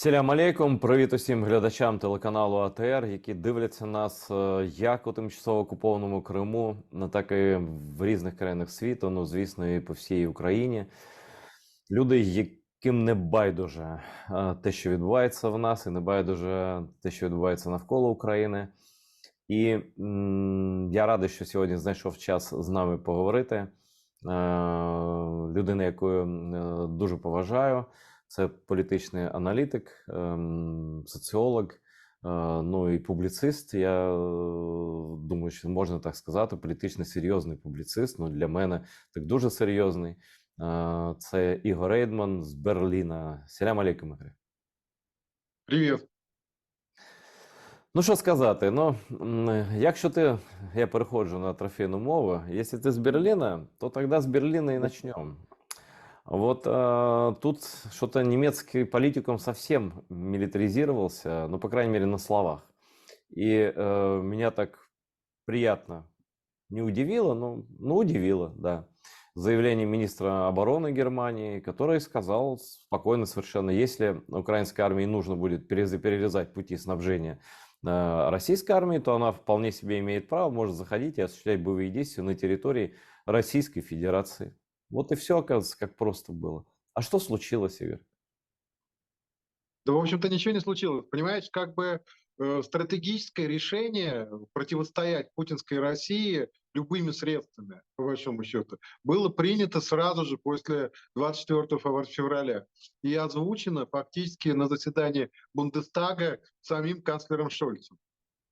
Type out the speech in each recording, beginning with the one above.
Селям алейкум, привіт усім глядачам телеканалу АТР, які дивляться нас як у тимчасово окупованому Криму, так і в різних країнах світу, ну звісно, і по всій Україні. Люди, яким не байдуже те, що відбувається в нас, і не байдуже те, що відбувається навколо України. І я радий, що сьогодні знайшов час з нами поговорити. Людина, яку дуже поважаю. Це політичний аналітик, соціолог, ну і публіцист. Я думаю, що можна так сказати, політично серйозний публіцист. Ну, для мене так дуже серйозний. Це Ігор Рейдман з Берліна. Селям алейкум, Ігор. Привіт. Ну, що сказати, ну, якщо я переходжу на трофейну мову, якщо ти з Берліна, то тоді з Берліна і почнемо. Вот тут что-то немецкий политикум совсем милитаризировался, ну, по крайней мере, на словах. И меня так приятно не удивило, но удивило, да. Заявление министра обороны Германии, который сказал спокойно совершенно, если украинской армии нужно будет перерезать пути снабжения российской армии, то она вполне себе имеет право, может заходить и осуществлять боевые действия на территории Российской Федерации. Вот и все, оказывается, как просто было. А что случилось, Игорь? Да, в общем-то, ничего не случилось. Понимаешь, стратегическое решение противостоять путинской России любыми средствами, по большому счету, было принято сразу же после 24 февраля и озвучено фактически на заседании Бундестага самим канцлером Шольцем.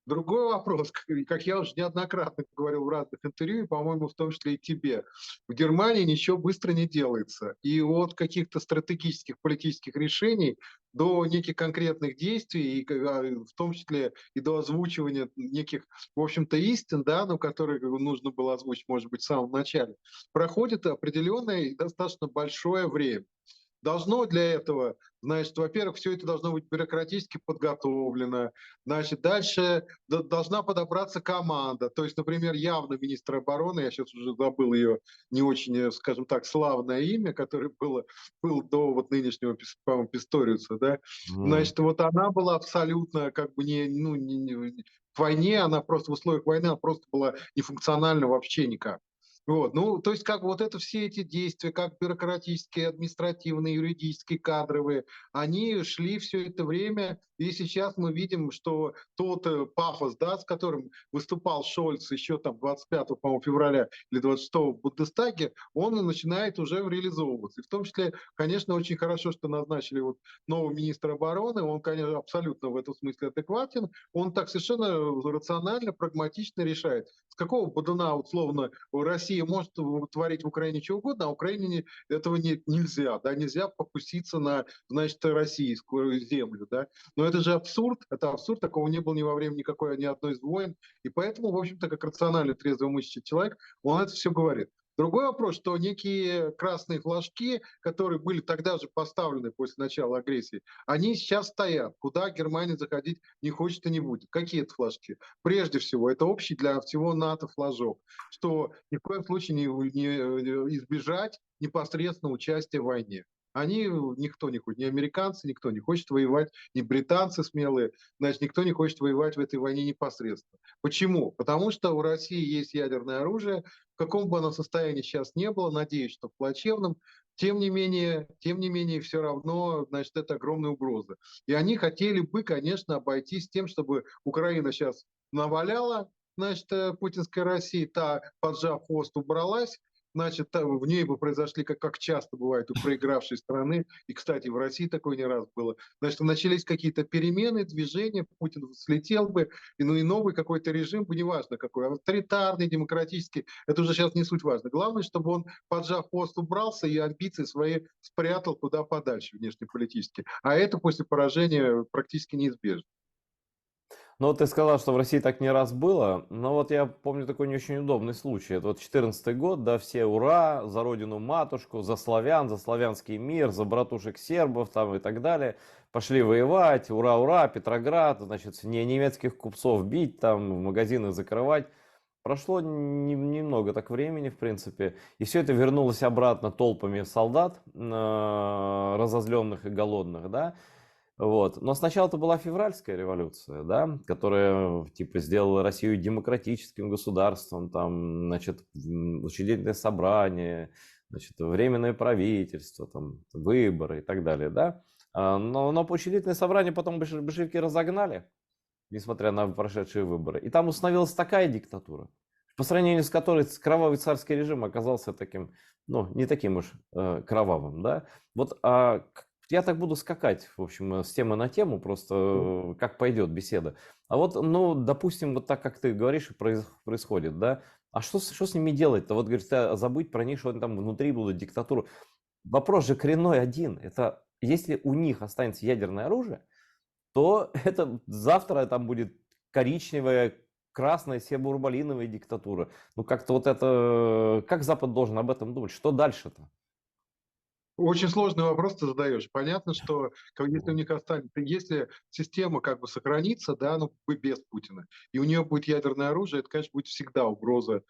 Другой вопрос, как я уже неоднократно говорил в разных интервью, по-моему, в том числе и тебе, в Германии ничего быстро не делается. И от каких-то стратегических политических решений до неких конкретных действий, в том числе и до озвучивания неких, в общем-то, истин, да, но которые нужно было озвучить, может быть, в самом начале, проходит определенное и достаточно большое время. Должно для этого, значит, во-первых, все это должно быть бюрократически подготовлено. Значит, дальше должна подобраться команда. То есть, например, явно министр обороны, я сейчас уже забыл ее не очень, скажем так, славное имя, которое было до вот нынешнего, по-моему, Писториуса, да. Значит, вот она была абсолютно как бы в войне, она просто в условиях войны, она просто была нефункциональна вообще никак. Вот, ну, то есть как вот это все эти действия, как бюрократические, административные, юридические, кадровые, они шли все это время, и сейчас мы видим, что тот пафос, да, с которым выступал Шольц еще там 25, по-моему, февраля или 26 в Бундестаге, он начинает уже реализовываться. И в том числе, конечно, очень хорошо, что назначили вот нового министра обороны, он, конечно, абсолютно в этом смысле адекватен, он так совершенно рационально, прагматично решает, с какого бодуна, условно, Россия может творить в Украине чего угодно, а Украине этого нельзя. Да, нельзя покуситься на, значит, российскую землю. Да. Но это же абсурд, такого не было ни во время ни одной из войн. И поэтому, в общем-то, как рациональный, трезвомыслящий человек, он это все говорит. Другой вопрос, что некие красные флажки, которые были тогда же поставлены после начала агрессии, они сейчас стоят. Куда Германия заходить не хочет и не будет. Какие это флажки? Прежде всего, это общий для всего НАТО флажок, что ни в коем случае не избежать непосредственно участия в войне. Никто не хочет, ни американцы, никто не хочет воевать, ни британцы смелые, значит, никто не хочет воевать в этой войне непосредственно. Почему? Потому что у России есть ядерное оружие, в каком бы оно состоянии сейчас не было, надеюсь, что в плачевном, тем не менее, все равно, значит, это огромная угроза. И они хотели бы, конечно, обойтись тем, чтобы Украина сейчас наваляла, значит, путинской России, та, поджав хвост, убралась, значит, в ней бы произошли, как часто бывает у проигравшей страны, и, кстати, в России такое не раз было, значит, начались какие-то перемены, движения, Путин слетел бы, и новый какой-то режим бы, неважно какой, авторитарный, демократический, это уже сейчас не суть важно. Главное, чтобы он, поджав хвост, убрался и амбиции свои спрятал куда подальше внешнеполитически. А это после поражения практически неизбежно. Ну, вот ты сказал, что в России так не раз было, но вот я помню такой не очень удобный случай. Это вот 14 год, да, все ура, за родину матушку, за славян, за славянский мир, за братушек сербов там и так далее. Пошли воевать, ура, ура, Петроград, значит, немецких купцов бить, там магазины закрывать. Прошло немного так времени, в принципе, и все это вернулось обратно толпами солдат, разозленных и голодных, да. Вот. Но сначала это была февральская революция, да, которая типа сделала Россию демократическим государством, там, значит, учредительное собрание, значит, временное правительство, там, выборы и так далее, да. Но учредительное собрание потом большевики разогнали, несмотря на прошедшие выборы. И там установилась такая диктатура, по сравнению с которой кровавый царский режим оказался таким, ну, не таким уж кровавым, да. Вот я так буду скакать, в общем, с темы на тему, просто как пойдет беседа. А вот, ну, допустим, вот так, как ты говоришь, происходит, да. А что с ними делать-то? Вот, говорит, забыть про них, что они там внутри будут диктатуру. Вопрос же коренной один. Это если у них останется ядерное оружие, то это завтра там будет коричневая, красная, себурбалиновая диктатура. Ну как-то вот это, как Запад должен об этом думать? Что дальше-то? Очень сложный вопрос ты задаешь. Понятно, что если у них останется, если система как бы сохранится, да, ну, без Путина, и у нее будет ядерное оружие, это, конечно, будет всегда угроза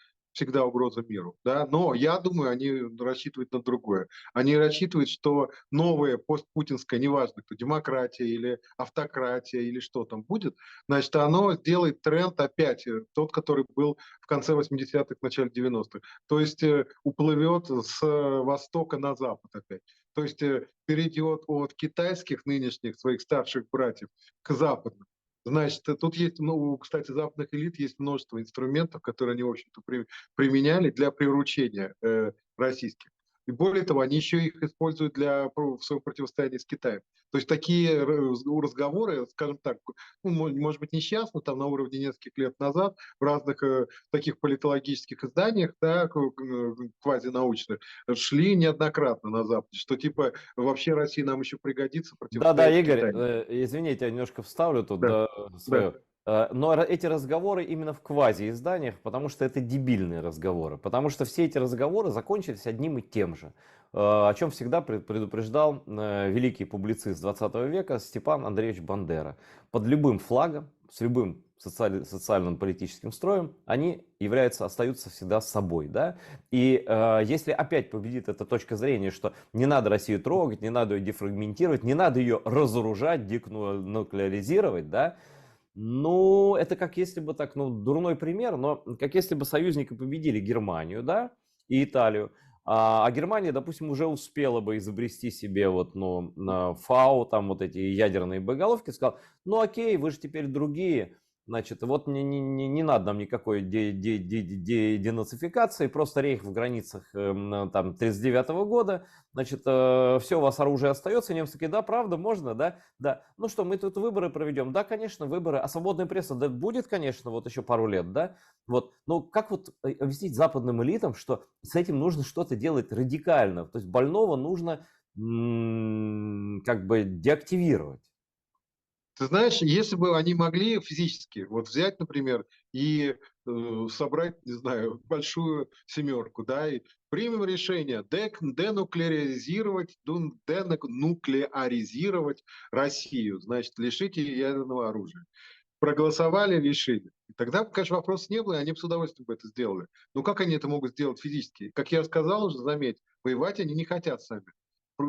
миру, да. Но я думаю, они рассчитывают на другое. Они рассчитывают, что новое постпутинское, неважно, кто демократия или автократия или что там будет, значит, оно сделает тренд опять тот, который был в конце 80-х, начале 90-х. То есть уплывет с востока на запад опять. То есть перейдет от китайских нынешних своих старших братьев к западным. Значит, тут есть, ну, кстати, западных элит есть множество инструментов, которые они, в общем-то, применяли для приручения российских. И более того, они еще их используют в своем противостоянии с Китаем. То есть такие разговоры, скажем так, ну, может быть, не сейчас, но там на уровне нескольких лет назад в разных таких политологических изданиях, да, квазинаучных, шли неоднократно на Западе, что типа вообще России нам еще пригодится Да-да, противостоять Игорь, Китаю. извините, я немножко вставлю тут Да, да, да. свое. Но эти разговоры именно в квази-изданиях, потому что это дебильные разговоры. Потому что все эти разговоры закончились одним и тем же. О чем всегда предупреждал великий публицист 20 века Степан Андреевич Бандера. Под любым флагом, с любым социальным политическим строем, они остаются всегда собой. Да? И если опять победит эта точка зрения, что не надо Россию трогать, не надо ее дефрагментировать, не надо ее разоружать, денуклеаризировать, да, ну, это как если бы так, ну, дурной пример, но как если бы союзники победили Германию, да, и Италию, а Германия, допустим, уже успела бы изобрести себе вот, ну, фау, там вот эти ядерные боеголовки, сказал, ну окей, вы же теперь другие, значит, вот не надо нам никакой денацификации, просто рейх в границах там 39 года, значит, все, у вас оружие остается, немцы такие, да, правда, можно, да, да, ну что, мы тут выборы проведем, да, конечно, выборы, а свободная пресса, да, будет, конечно, вот еще пару лет, да, вот, ну как вот объяснить западным элитам, что с этим нужно что-то делать радикально, то есть больного нужно как бы деактивировать. Ты знаешь, если бы они могли физически вот взять, например, и собрать, не знаю, большую семерку, да, и примем решение денуклеаризировать Россию, значит, лишить ее ядерного оружия. Проголосовали, решили. И тогда, конечно, вопросов не было, и они бы с удовольствием бы это сделали. Но как они это могут сделать физически? Как я сказал уже, заметь, воевать они не хотят сами.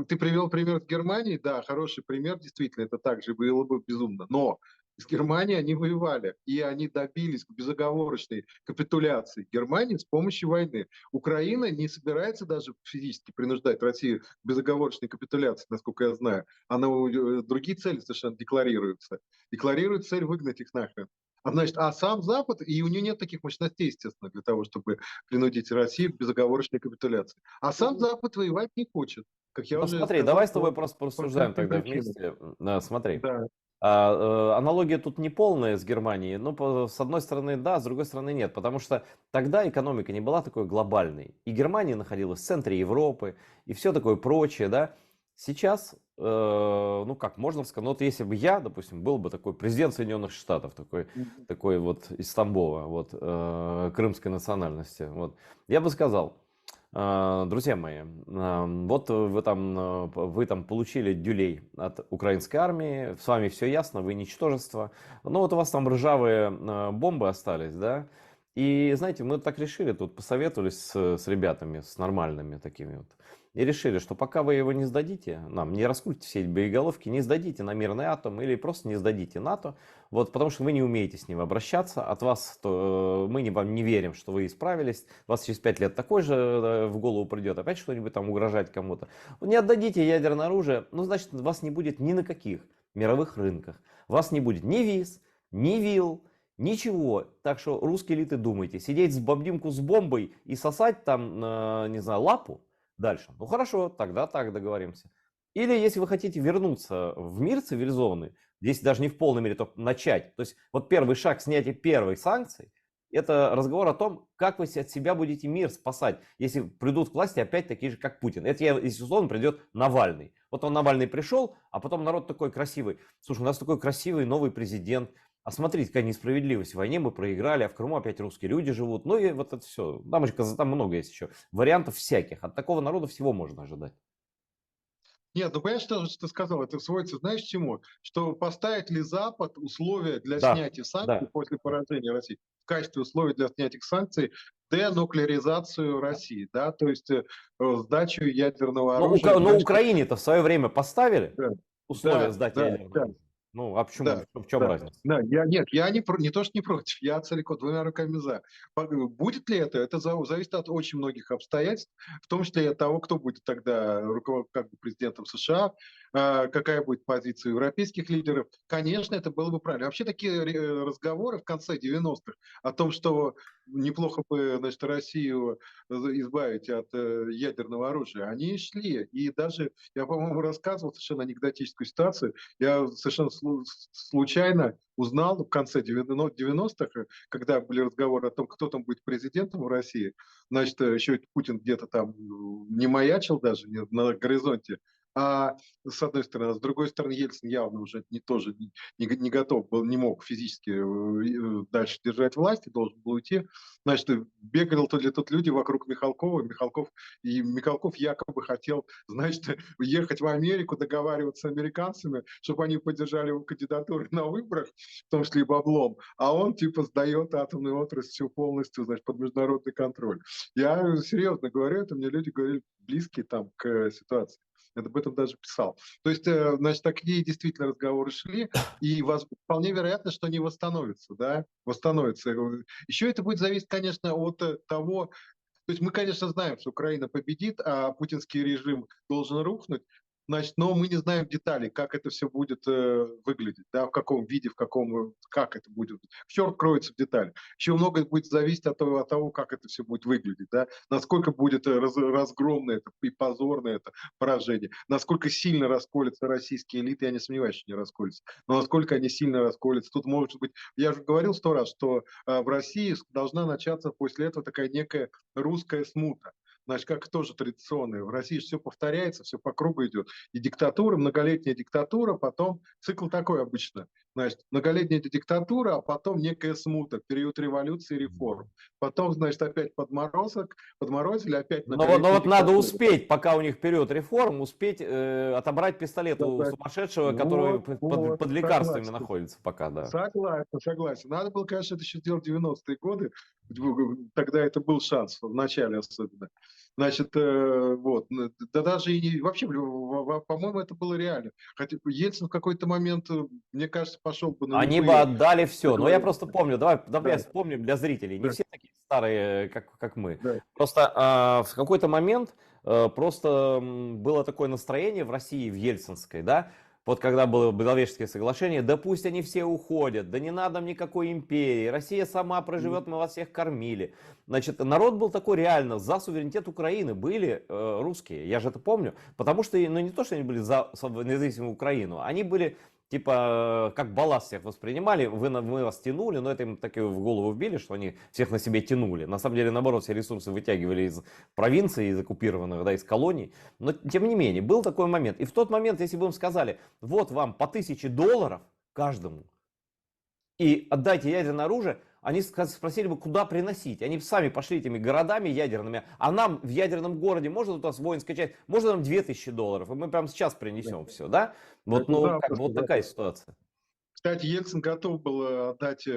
Ты привел пример с Германией, да, хороший пример, действительно, это также было бы безумно. Но с Германией они воевали, и они добились безоговорочной капитуляции Германии с помощью войны. Украина не собирается даже физически принуждать Россию к безоговорочной капитуляции, насколько я знаю. Она другие цели совершенно декларируются. Декларирует цель выгнать их нахрен. А сам Запад, и у нее нет таких мощностей, естественно, для того, чтобы принудить Россию к безоговорочной капитуляции. А сам Запад воевать не хочет, как я Ну уже смотри, сказал, давай с тобой просто по порассуждаем конкретным тогда причинам. вместе. Смотри, Да. аналогия тут не полная с Германией, но с одной стороны да, с другой стороны нет, потому что тогда экономика не была такой глобальной, и Германия находилась в центре Европы, и все такое прочее, да. Сейчас, ну как можно сказать, ну вот если бы я, допустим, был бы такой президент Соединенных Штатов, такой вот из Тамбова, вот, крымской национальности, вот, я бы сказал, друзья мои, вот вы там получили дюлей от украинской армии, с вами все ясно, вы ничтожество, но вот у вас там ржавые бомбы остались, да, и знаете, мы так решили, тут посоветовались с ребятами, с нормальными такими вот, и решили, что пока вы его не сдадите, нам не раскрутите все эти боеголовки, не сдадите на мирный атом или просто не сдадите НАТО, вот, потому что вы не умеете с ним обращаться, от вас мы вам не верим, что вы исправились, вас через 5 лет такой же в голову придет, опять что-нибудь там угрожать кому-то. Не отдадите ядерное оружие, ну, значит, вас не будет ни на каких мировых рынках, вас не будет ни виз, ни вил, ничего. Так что, русские элиты, думайте, сидеть в обнимку с бомбой и сосать там, не знаю, лапу дальше. Ну хорошо, тогда так договоримся. Или если вы хотите вернуться в мир цивилизованный, здесь даже не в полной мере, только начать. То есть вот первый шаг снятия первой санкции, это разговор о том, как вы от себя будете мир спасать, если придут к власти опять такие же, как Путин. Это если условно придет Навальный. Вот он Навальный пришел, а потом народ такой красивый. Слушай, у нас такой красивый новый президент. А смотрите, какая несправедливость. В войне мы проиграли, а в Крыму опять русские люди живут. Ну и вот это все. Там много есть еще вариантов всяких. От такого народа всего можно ожидать. Нет, ну понимаешь, что ты сказал, это сводится, знаешь, к чему? Что поставит ли Запад условия для Да, снятия санкций да. после поражения России? В качестве условий для снятия санкций денуклеаризацию России, да, то есть сдачу ядерного оружия. Но Значит, Украине-то в свое время поставили да, условия да, сдать да, ядерное да. оружие. Ну, а почему? Да, В чем да, разница? да. Я не то, что не против, я целиком двумя руками за. Будет ли это? Это зависит от очень многих обстоятельств, в том числе и от того, кто будет тогда как бы президентом США, какая будет позиция европейских лидеров. Конечно, это было бы правильно. Вообще такие разговоры в конце 90-х о том, что неплохо бы, значит, Россию избавить от ядерного оружия, они шли. И даже, я, по-моему, рассказывал совершенно анекдотическую ситуацию. Я совершенно случайно узнал в конце 90-х, когда были разговоры о том, кто там будет президентом в России, значит, еще Путин где-то там не маячил даже на горизонте, а с одной стороны, а с другой стороны, Ельцин явно уже тоже не готов был, не мог физически дальше держать власть и должен был уйти. Значит, бегали тут люди вокруг Михалкова, Михалков якобы хотел, значит, ехать в Америку, договариваться с американцами, чтобы они поддержали его кандидатуру на выборах, в том числе и баблом, а он типа сдает атомную отрасль всю полностью, значит, под международный контроль. Я серьезно говорю, это мне люди говорили близкие там к ситуации. Я об этом даже писал. То есть, значит, такие действительно разговоры шли, и вполне вероятно, что они восстановятся, да, восстановятся. Еще это будет зависеть, конечно, от того, то есть мы, конечно, знаем, что Украина победит, а путинский режим должен рухнуть, значит, но мы не знаем деталей, как это все будет выглядеть, да, в каком виде, как это будет. Все кроется в деталях. Еще многое будет зависеть от того, как это все будет выглядеть, да, насколько будет разгромное это и позорное это поражение, насколько сильно расколются российские элиты, я не сомневаюсь, что не расколются, но насколько они сильно расколются. Тут может быть, я же говорил 100 раз, что в России должна начаться после этого такая некая русская смута. Значит, как тоже традиционная. В России все повторяется, все по кругу идет. И диктатура, многолетняя диктатура, потом цикл такой обычно. Значит, многолетняя диктатура, а потом некая смута, период революции и реформ. Потом, значит, опять подморозили, опять Но многолетняя вот надо диктатура. успеть, пока у них период реформ, успеть отобрать пистолет у Да, сумасшедшего, который вот, под лекарствами согласен. находится пока, да. Согласен. Надо было, конечно, это еще сделать в 90-е годы. Тогда это был шанс, в начале особенно. Значит, вот. Да даже и вообще, по-моему, это было реально. Хотя Ельцин в какой-то момент, мне кажется, пошел бы на Они бы любые отдали все. Но я договоренности. просто помню, давай Да, вспомним для зрителей. Не да, все такие старые, как мы. да. Просто в какой-то момент просто было такое настроение в России, в Ельцинской, да, вот когда было Беловежское соглашение, да пусть они все уходят, да не надо нам никакой империи, Россия сама проживет, мы вас всех кормили. Значит, народ был такой реально за суверенитет Украины, были русские, я же это помню, потому что, ну не то, что они были за независимую Украину, они были типа как балласт всех воспринимали, мы вас тянули, но это им так и в голову вбили, что они всех на себе тянули. На самом деле, наоборот, все ресурсы вытягивали из провинции, из оккупированных, да, из колоний. Но, тем не менее, был такой момент. И в тот момент, если бы им сказали, вот вам по $1000 каждому, и отдайте ядерное оружие, они спросили бы, куда приносить. Они бы сами пошли этими городами ядерными, а нам в ядерном городе можно у нас воинская часть, можно нам $2000, и мы прямо сейчас принесем все, да? Вот, ну, как бы вот такая ситуация. Кстати, Ельцин готов был отдать,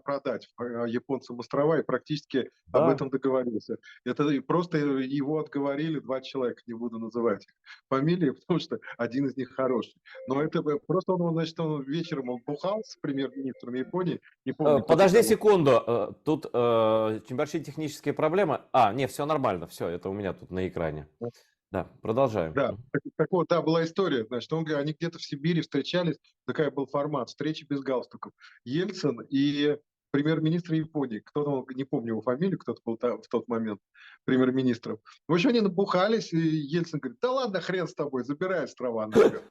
продать японцам острова и практически об Да. этом договорился. Это и просто его отговорили два человека, не буду называть их фамилии, потому что один из них хороший. Но это просто значит, он вечером он бухал с премьер-министром Японии, не помню, кто-то Подожди там. секунду, тут очень большие технические проблемы. Не, все нормально, все, это у меня тут на экране. Да, продолжаем. Да, так вот, да, была история, значит, они где-то в Сибири встречались, такая был формат, встречи без галстуков. Ельцин и премьер-министр Японии, кто-то, не помню его фамилию, кто-то был в тот момент премьер-министром. В общем, они набухались, и Ельцин говорит, да ладно, хрен с тобой, забирай острова нахер.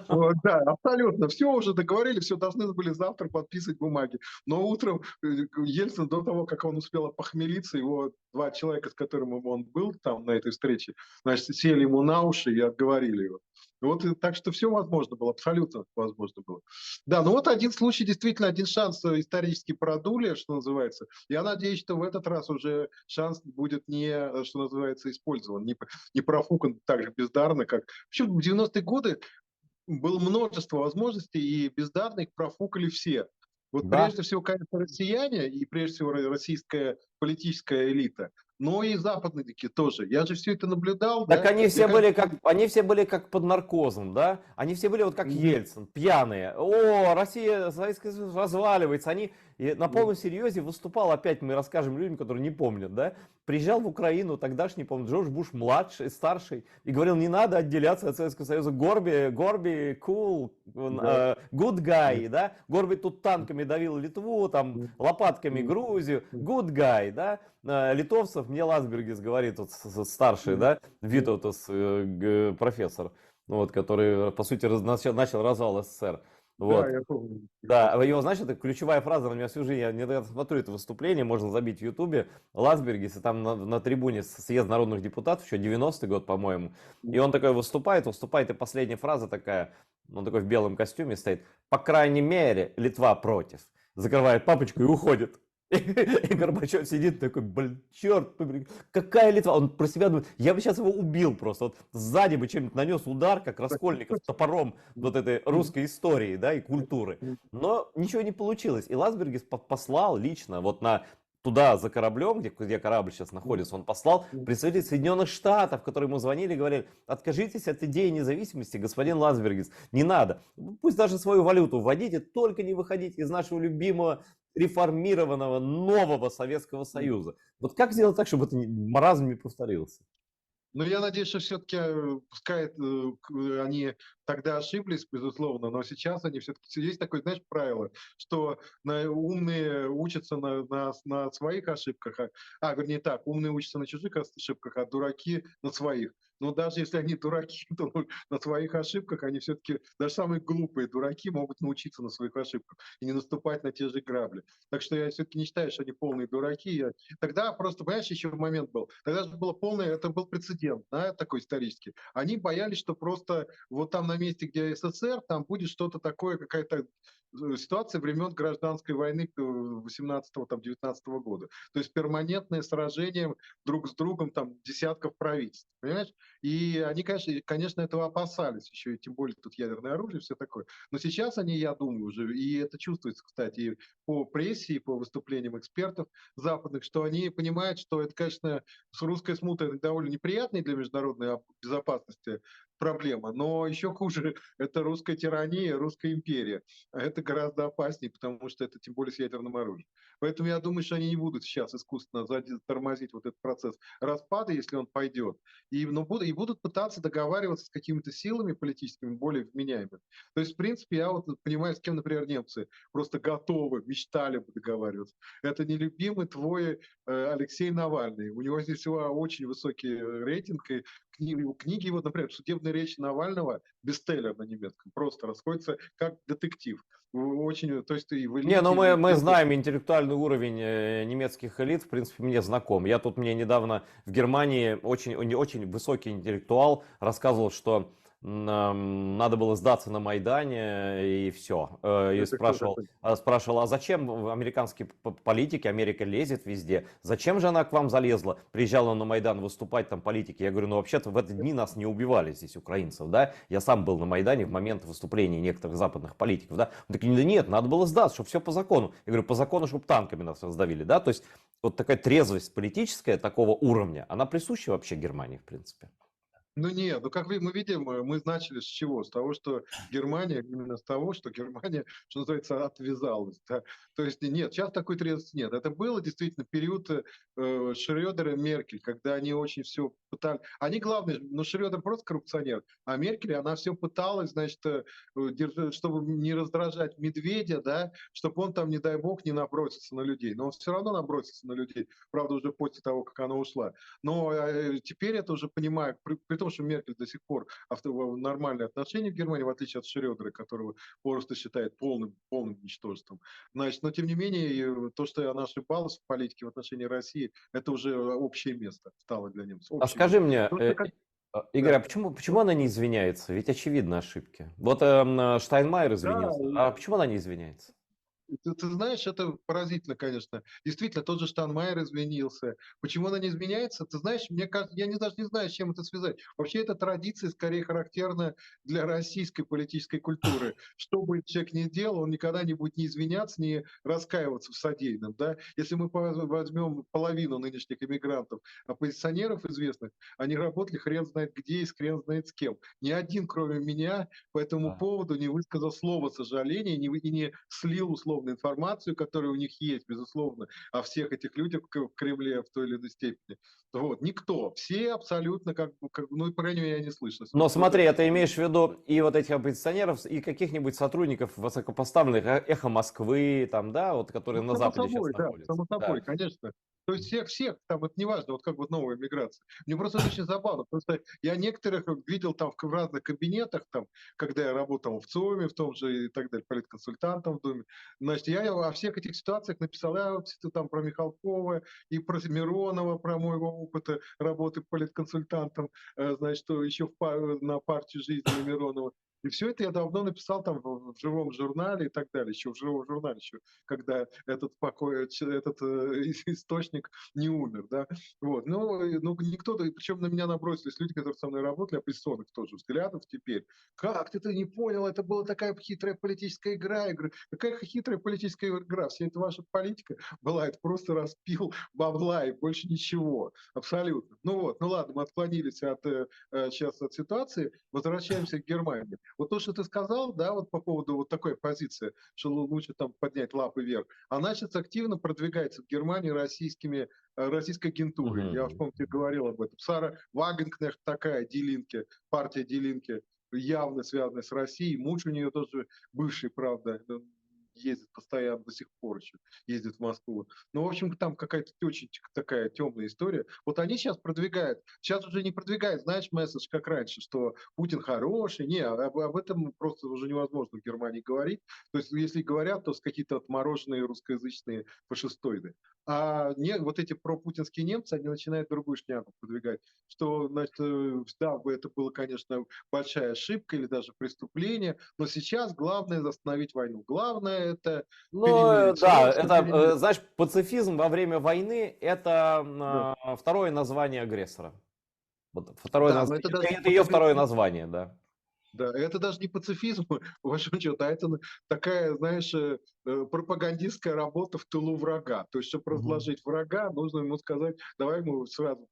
Вот, да, абсолютно, все уже договорились, все должны были завтра подписывать бумаги. Но утром Ельцин, до того, как он успел похмелиться, его два человека, с которыми он был там на этой встрече, значит, сели ему на уши и отговорили его. Вот так что все возможно было, абсолютно возможно было. Да, ну вот один случай, действительно, один шанс исторически продули, что называется. Я надеюсь, что в этот раз уже шанс будет не, что называется, использован, не профукан так же бездарно, как... В общем, в 90-е годы было множество возможностей, и бездарно их профукали все. Вот Да. прежде всего, конечно, россияне и прежде всего российская политическая элита, но и западники тоже. Я же все это наблюдал, Так да. они все были как под наркозом, да? Они все были вот как Ельцин, пьяные. О, Россия, Советский Союз разваливается. Они и на полном серьезе выступал, опять мы расскажем людям, которые не помнят, да? Приезжал в Украину, тогдашний, помню, Джордж Буш младший, старший, и говорил, не надо отделяться от Советского Союза. Горби, cool, good guy, да? Горби тут танками давил Литву, там, лопатками Грузию, good guy, да? Литовцев, мне Ласбергис говорит, вот, старший, да, Витаутас, профессор, вот, который, по сути, начал развал СССР. Вот. Да, я помню. Да, его, знаешь, это ключевая фраза на меня всю жизнь. Я не смотрю это выступление, можно забить в Ютубе. Ласбергис, и там на трибуне съезд народных депутатов, еще 90-й год, по-моему. И он такой выступает, и последняя фраза такая, он такой в белом костюме стоит. По крайней мере, Литва против. Закрывает папочку и уходит. И Горбачев сидит такой, блин, черт, какая Литва? Он про себя думает, я бы сейчас его убил просто. Вот сзади бы чем-нибудь нанес удар, как Раскольников, топором вот этой русской истории, да, и культуры. Но ничего не получилось. И Ласбергис послал лично вот туда за кораблем, где корабль сейчас находится, он послал представителей Соединенных Штатов, которые ему звонили и говорили, откажитесь от идеи независимости, господин Ласбергис, не надо. Пусть даже свою валюту вводите, только не выходите из нашего любимого реформированного нового Советского Союза. Вот как сделать так, чтобы это маразм не повторился? Но я надеюсь, что все-таки, пускай они тогда ошиблись, безусловно, но сейчас они все-таки... Есть такое, знаешь, правило, что умные учатся на своих ошибках, вернее так, умные учатся на чужих ошибках, а дураки на своих. Но даже если они дураки, то на своих ошибках они все-таки, даже самые глупые дураки могут научиться на своих ошибках и не наступать на те же грабли. Так что я все-таки не считаю, что они полные дураки. Тогда просто, понимаешь, еще момент был. Тогда же было полное, это был прецедент, да, такой исторический. Они боялись, что просто вот там на месте, где СССР, там будет что-то такое, какая-то ситуация времен гражданской войны 18-19 года. То есть перманентное сражение друг с другом там десятков правительств, понимаешь? И они, конечно, этого опасались еще, и тем более тут ядерное оружие, все такое. Но сейчас они, я думаю, уже, и это чувствуется, кстати, и по прессе, и по выступлениям экспертов западных, что они понимают, что это, конечно, с русской смутой это довольно неприятная для международной безопасности проблема, но еще хуже это русская тирания, русская империя. А это гораздо опаснее, потому что это тем более с ядерным оружием. Поэтому я думаю, что они не будут сейчас искусственно тормозить вот этот процесс распада, если он пойдет, и будут пытаться договариваться с какими-то силами политическими более вменяемыми. То есть, в принципе, я вот понимаю, с кем, например, немцы просто готовы, мечтали бы договариваться. Это нелюбимый твой Алексей Навальный. У него здесь очень высокий рейтинг, и книги, вот, например, «Судебная речь Навального», бестселлер на немецком, просто расходится как детектив. Очень, то есть и в элите... Не, ну мы знаем интеллектуальный уровень немецких элит, в принципе, мне знаком. Мне недавно в Германии очень высокий интеллектуал рассказывал, что надо было сдаться на Майдане, и все. И Это кто такой? спрашивал, а зачем американские политики, Америка лезет везде, зачем же она к вам залезла, приезжала на Майдан выступать там политики? Я говорю, ну вообще-то в эти дни нас не убивали здесь, украинцев, да? Я сам был на Майдане в момент выступления некоторых западных политиков, да? Он такие, да нет, надо было сдаться, чтобы все по закону. Я говорю, по закону, чтобы танками нас раздавили, да? То есть вот такая трезвость политическая такого уровня, она присуща вообще Германии, в принципе. Ну нет, ну как мы видим, мы начали с чего? С того, что Германия, именно с того, что Германия, что называется, отвязалась. Да? То есть нет, сейчас такой трезвости нет. Это было действительно период Шрёдера и Меркель, когда они очень все пытались. Они главное, ну Шрёдер просто коррупционер, а Меркель, она все пыталась, значит, чтобы не раздражать Медведя, да, чтобы он там, не дай бог, не набросился на людей. Но он все равно набросился на людей, правда, уже после того, как она ушла. Но теперь это уже понимаю, при том, что Меркель до сих пор нормальные отношения в Германии, в отличие от Шрёдера, которого просто считает полным ничтожеством. Значит, но тем не менее, то, что она ошибалась в политике в отношении России, это уже общее место стало для немцев. А Общее скажи место. мне, Потому что Игорь, да, а почему она не извиняется? Ведь очевидно ошибки. Вот Штайнмайер да, извинился, а почему она не извиняется? ты знаешь, это поразительно, конечно. Действительно, тот же Штайнмайер извинился. Почему она не изменяется? Ты знаешь, мне кажется, я даже не знаю, с чем это связать. Вообще, эта традиция скорее характерна для российской политической культуры. Что бы человек ни делал, он никогда не будет ни извиняться, ни раскаиваться в содеянном. Да? Если мы возьмем половину нынешних иммигрантов, оппозиционеров известных, они работали хрен знает где и хрен знает с кем. Ни один, кроме меня, по этому Да. поводу не высказал слова сожаления и не слил условно информацию, которая у них есть, безусловно, о всех этих людях в Кремле в той или иной степени. Вот, никто. Все абсолютно, ну, по крайней мере, я не слышал. Но Кто-то. смотри, ты имеешь в виду и вот этих оппозиционеров, и каких-нибудь сотрудников высокопоставленных, Эхо Москвы, там, да, вот, которые Ну, на само Западе сейчас собой, да, находятся. само собой, Да. конечно. То есть всех, там это неважно, вот как вот новая миграция. Мне просто это очень забавно, просто я некоторых видел там в разных кабинетах, там, когда я работал в ЦОМе, в том же и так далее, политконсультантом в Доме. Значит, я о всех этих ситуациях написал, я вот там про Михалкова и про Миронова, про моего опыта работы политконсультантом, значит, что еще на партию жизни Миронова. И все это я давно написал там в живом журнале и так далее, еще в живом журнале, еще когда этот источник не умер, да. Вот. Ну, никто, причем на меня набросились люди, которые со мной работали, оппозиционных тоже взглядов теперь. Как ты не понял, это была такая хитрая политическая игра. Я говорю, какая хитрая политическая игра? Вся эта ваша политика была, это просто распил бабла и больше ничего. Абсолютно. Ну вот, ну ладно, мы отклонились сейчас от ситуации, возвращаемся к Германии. Вот то, что ты сказал, да, вот по поводу вот такой позиции, что лучше там поднять лапы вверх, она сейчас активно продвигается в Германии российской агентурой. Я, Мгм. помню, тебе говорил об этом. Сара Вагенкнехт такая, Дилинке, партия Дилинке, явно связанная с Россией. Муж у нее тоже бывший, правда, ездит постоянно до сих пор еще, ездит в Москву. Ну, в общем, там какая-то очень такая темная история. Вот они сейчас уже не продвигают, знаешь, месседж, как раньше, что Путин хороший. Не, об этом просто уже невозможно в Германии говорить. То есть, если говорят, то с какие-то отмороженные русскоязычные фашистоиды. А не, вот эти пропутинские немцы, они начинают другую шнягу продвигать, что, значит, да, это было, конечно, большая ошибка или даже преступление, но сейчас главное остановить войну. Главное это Ну, перемирить, да, срочно это, перемирить. знаешь, пацифизм во время войны– это Да, второе название агрессора. Вот второе да, но это название, даже это ее второе название, да. да, это даже не пацифизм, по большому счету, а это такая, знаешь, пропагандистская работа в тылу врага. То есть, чтобы Мгм. разложить врага, нужно ему сказать, давай мы сразу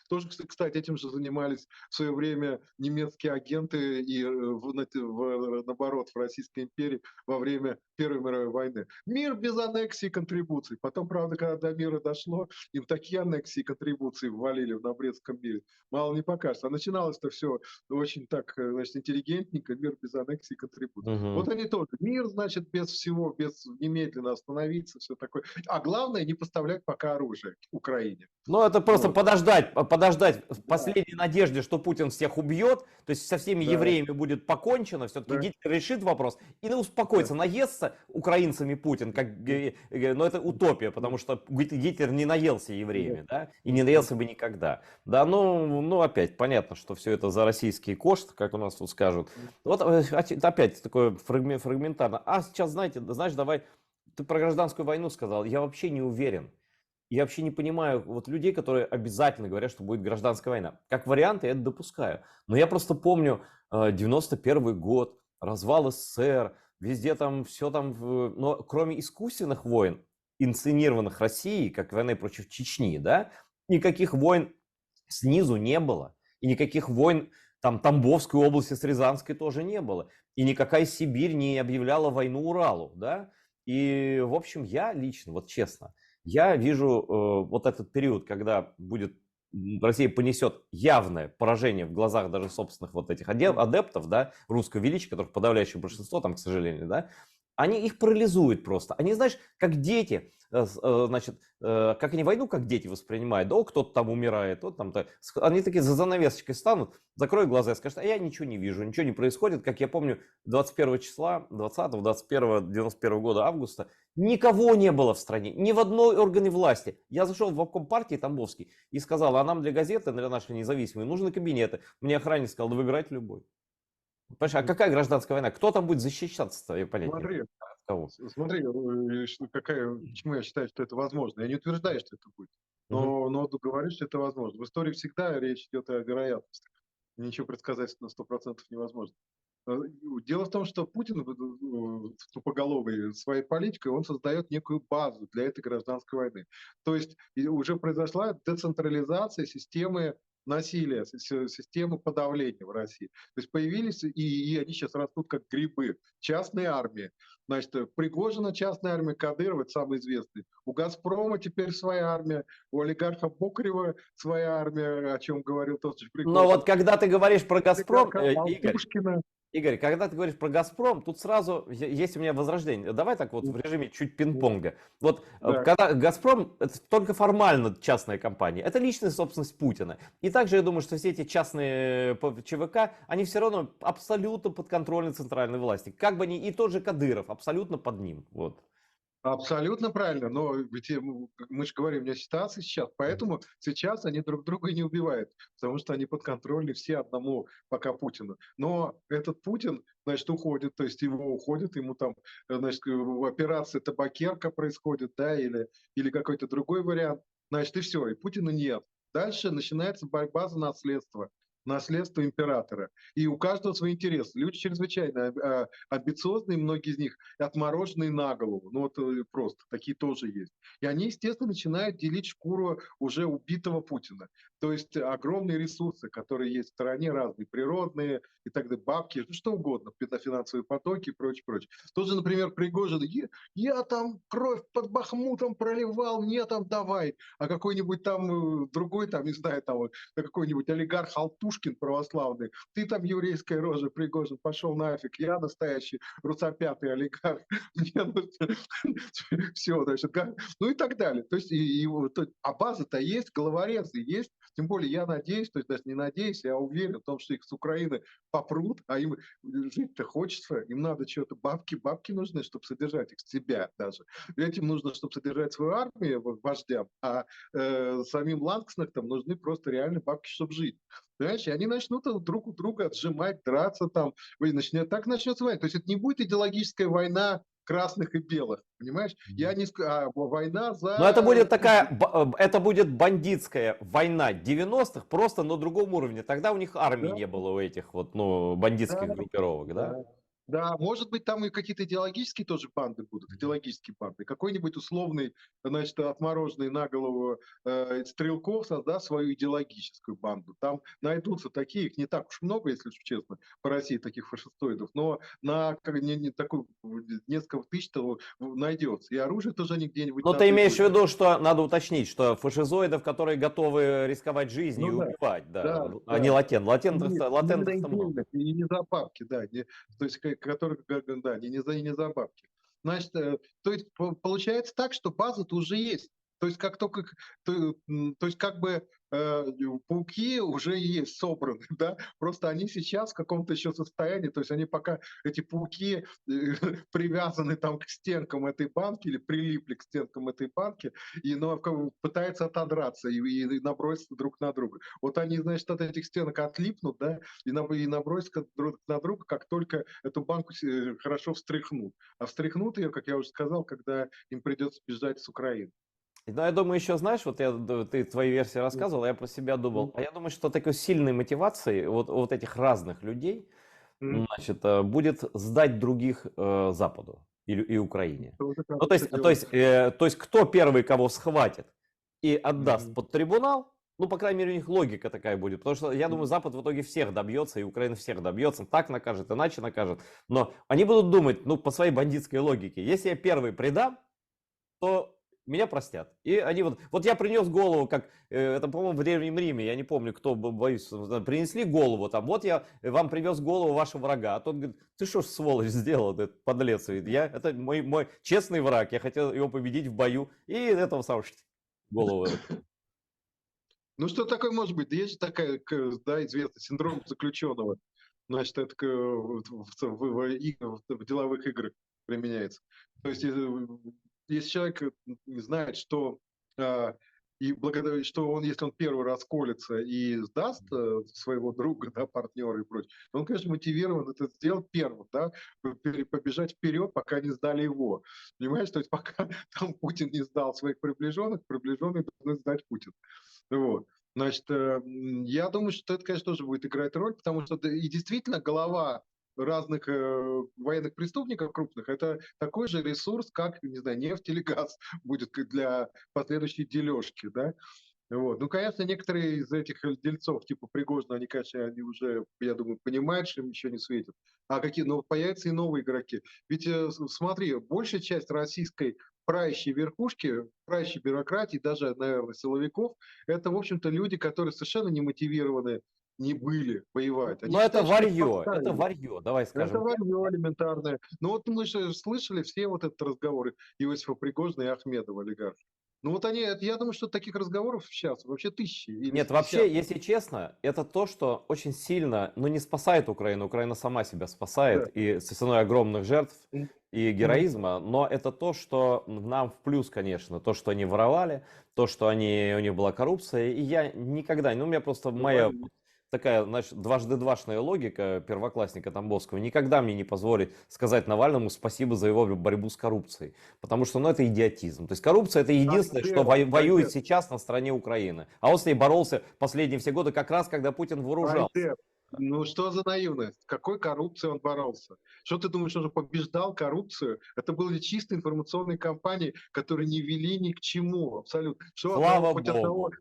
тоже, кстати, этим же занимались в свое время немецкие агенты и наоборот в Российской империи во время Первой мировой войны. Мир без аннексий и контрибуций. Потом, правда, когда до мира дошло, им такие аннексии и контрибуции ввалили на Брестском мире. Мало не покажется. А начиналось-то все очень так, значит, интеллигентненько, мир без аннексий и контрибуций. Мгм. Вот они тоже. Мир, значит, без всего, без немедленно остановиться, все такое. А главное, не поставлять пока оружие Украине. Ну, это просто Вот. подождать подождать в Да, последней надежде, что Путин всех убьет, то есть со всеми да, евреями будет покончено, все-таки да, Гитлер решит вопрос и да. успокоится, наестся украинцами Путин, но это утопия, потому что Гитлер не наелся евреями, да, и не наелся бы никогда. Да, ну опять понятно, что все это за российские кошты, как у нас тут скажут. Вот опять такое фрагментарно. А сейчас, знаешь, давай, ты про гражданскую войну сказал, я вообще не уверен. Я вообще не понимаю вот людей, которые обязательно говорят, что будет гражданская война. Как вариант, я это допускаю. Но я просто помню 91 год, развал СССР, везде там все там, но кроме искусственных войн, инсценированных Россией, как войны против Чечни, да, никаких войн снизу не было. И никаких войн там Тамбовской области с Рязанской тоже не было. И никакая Сибирь не объявляла войну Уралу, да. И, в общем, я лично, вот честно, я вижу вот этот период, когда будет Россия понесет явное поражение в глазах даже собственных вот этих адептов, да, русского величия, которых подавляющее большинство там, к сожалению, да, они их парализуют просто. Они, знаешь, как дети, значит, как они войну как дети воспринимают, да, кто-то там умирает, вот там-то, они такие за занавесочкой станут, закроют глаза и скажут, а я ничего не вижу, ничего не происходит, как я помню, 21 числа, 20-го, 21 91 года августа, никого не было в стране, ни в одной органе власти. Я зашел в обком партии Тамбовский и сказал, а нам для газеты, для нашей независимой, нужны кабинеты. Мне охранник сказал, да выбирайте любой. Понимаешь, а какая гражданская война? Кто там будет защищаться-то, я понять не могу. Смотри, Кого? смотри, почему я считаю, что это возможно. Я не утверждаю, что это будет, Мгм. но говорю, что это возможно. В истории всегда речь идет о вероятностях. Ничего предсказать на 100% невозможно. Дело в том, что Путин тупоголовый своей политикой, он создает некую базу для этой гражданской войны. То есть уже произошла децентрализация системы насилия, системы подавления в России. То есть появились, и они сейчас растут как грибы, частные армии. Значит, Пригожина частная армия, Кадырова, это самый известный. У «Газпрома» теперь своя армия, у олигарха Бокарева своя армия, о чем говорил тот же Но Пригожин. вот когда ты говоришь про Газпром, Олигарха Игорь, Алтушкина. Игорь, когда ты говоришь про «Газпром», тут сразу есть у меня возрождение. Давай так вот в режиме чуть пинг-понга. Вот Да. когда «Газпром» — это только формально частная компания, это личная собственность Путина. И также я думаю, что все эти частные ЧВК, они все равно абсолютно подконтрольны центральной власти. Как бы они, и тот же Кадыров абсолютно под ним. Вот. Абсолютно правильно, но ведь мы же говорим о ситуации сейчас, поэтому сейчас они друг друга и не убивают, потому что они подконтрольны все одному пока Путину. Но этот Путин, значит, уходит, то есть его уходит, ему там, значит, операция табакерка происходит, да, или какой-то другой вариант, значит, и все, и Путина нет. Дальше начинается борьба за наследство императора. И у каждого свои интересы. Люди чрезвычайно амбициозные, многие из них отмороженные на голову. Ну вот просто, такие тоже есть. И они, естественно, начинают делить шкуру уже убитого Путина. То есть огромные ресурсы, которые есть в стране, разные, природные и так далее, бабки, ну, что угодно, финансовые потоки и прочее, прочее. Тот же, например, Пригожин, я там кровь под Бахмутом проливал, мне там давай. А какой-нибудь там другой, там, не знаю, там какой-нибудь олигарх Алтушкин православный, ты там еврейская рожа, Пригожин, пошел нафиг, я настоящий русопятый олигарх, все, значит, ну и так далее. То есть, а база-то есть, головорезы есть, тем более я надеюсь, то есть даже не надеюсь, я уверен в том, что их с Украины попрут, а им жить-то хочется, им надо что-то, бабки нужны, чтобы содержать их, себя даже. Этим нужно, чтобы содержать свою армию вождям, а самим Лангснехтам нужны просто реально бабки, чтобы жить. Понимаешь, и они начнут друг у друга отжимать, драться там, так начнется война. То есть это не будет идеологическая война красных и белых, понимаешь? Война Но это будет за... это будет бандитская война 90-х, просто на другом уровне. Тогда у них армии Да, не было, у этих вот, ну, бандитских да, группировок, да? да. Да, может быть, там и какие-то идеологические тоже банды будут, идеологические банды. Какой-нибудь условный, значит, отмороженный на голову Стрелков создаст свою идеологическую банду. Там найдутся такие, их не так уж много, если уж честно, по России таких фашистоидов, но не такой, несколько тысяч-то найдется. И оружие тоже они где-нибудь Но ты имеешь в надыбают. виду, что надо уточнить, что фашизоидов, которые готовы рисковать жизнью и Ну да, убивать, да, да, а не да. Именно латентных-то много. идейно, и не за бабки, да, то есть, которые, да, не за бабки. Значит, то есть получается так, что база-то уже есть. То есть как только, то есть как бы пауки уже есть собраны, да, просто они сейчас в каком-то еще состоянии, то есть они пока, эти пауки привязаны там к стенкам этой банки или прилипли к стенкам этой банки, и ну, как бы пытаются отодраться и наброситься друг на друга. Вот они, значит, от этих стенок отлипнут, да, и набросятся друг на друга, как только эту банку хорошо встряхнут. А встряхнут ее, как я уже сказал, когда им придется бежать с Украины. Ну, я думаю, еще, знаешь, вот ты твои версии Мгм. рассказывал, а я про себя думал, Мгм. а я думаю, что такой сильной мотивацией вот этих разных людей, Мгм. значит, будет сдать других Западу и Украине. Тоже, Ну, то кажется, есть, то дело. есть, то есть, кто первый кого схватит и отдаст Мгм. под трибунал, ну, по крайней мере, у них логика такая будет. Потому что, я думаю, Мгм. Запад в итоге всех добьется, и Украина всех добьется, так накажет, иначе накажет. Но они будут думать, ну, по своей бандитской логике, если я первый предам, то меня простят. И они вот я принес голову, как это, по-моему, в Древнем Риме, я не помню, кто, боюсь, принесли голову там, вот я вам привез голову вашего врага, а тот говорит, ты что ж, сволочь, сделал, ты подлец, это мой честный враг, я хотел его победить в бою, и этого самого голову. Ну, что такое может быть? Да есть же такая, да, известный синдром заключенного. Значит, это в деловых играх применяется. То есть, если человек знает, что а, что он, если он первый расколется и сдаст своего друга, да, партнера и прочее, он, конечно, мотивирован это сделать первым, да, побежать вперед, пока не сдали его. Понимаешь, то есть пока там Путин не сдал своих приближенных, приближенные должны сдать Путин. Вот. Значит, я думаю, что это, конечно, тоже будет играть роль, потому что и действительно голова разных военных преступников крупных это такой же ресурс, как, не знаю, нефть или газ будет для последующей дележки, да. Вот. Ну, конечно, некоторые из этих дельцов, типа Пригожина, они, конечно, они уже, я думаю, понимают, что им ничего не светит. А какие, но появятся и новые игроки. Ведь смотри, большая часть российской правящей верхушки, правящей бюрократии, даже, наверное, силовиков, это, в общем-то, люди, которые совершенно не мотивированы не были воевать. Они Но считают, что их подставили. это варье, давай Это скажем вранье элементарное. Ну вот мы же слышали все вот этот разговор Иосифа Пригожина и Ахмедова, олигарха. Ну вот они, я думаю, что таких разговоров сейчас вообще тысячи или Нет, вообще, десятки. если честно, это то, что очень сильно, ну, не спасает Украину. Украина сама себя Да. спасает и с ценой огромных жертв М. и Мгм. героизма, но это то, что нам в плюс, конечно, то, что они воровали, то, что у них была коррупция, и я никогда, ну, у меня просто моя Навальный. такая, знаешь, дважды двашная логика первоклассника Тамбовского никогда мне не позволит сказать Навальному спасибо за его борьбу с коррупцией, потому что, ну, это идиотизм. То есть коррупция это единственное, что воюет Гайдер, сейчас на стороне Украины. А он с ней боролся последние все годы, как раз когда Путин вооружался. Гайдер. Ну что за наивность? Какой коррупцией он боролся? Что ты думаешь, он же побеждал коррупцию? Это были чисто информационные кампании, которые не вели ни к чему абсолютно. Что одного, Слава хоть одного.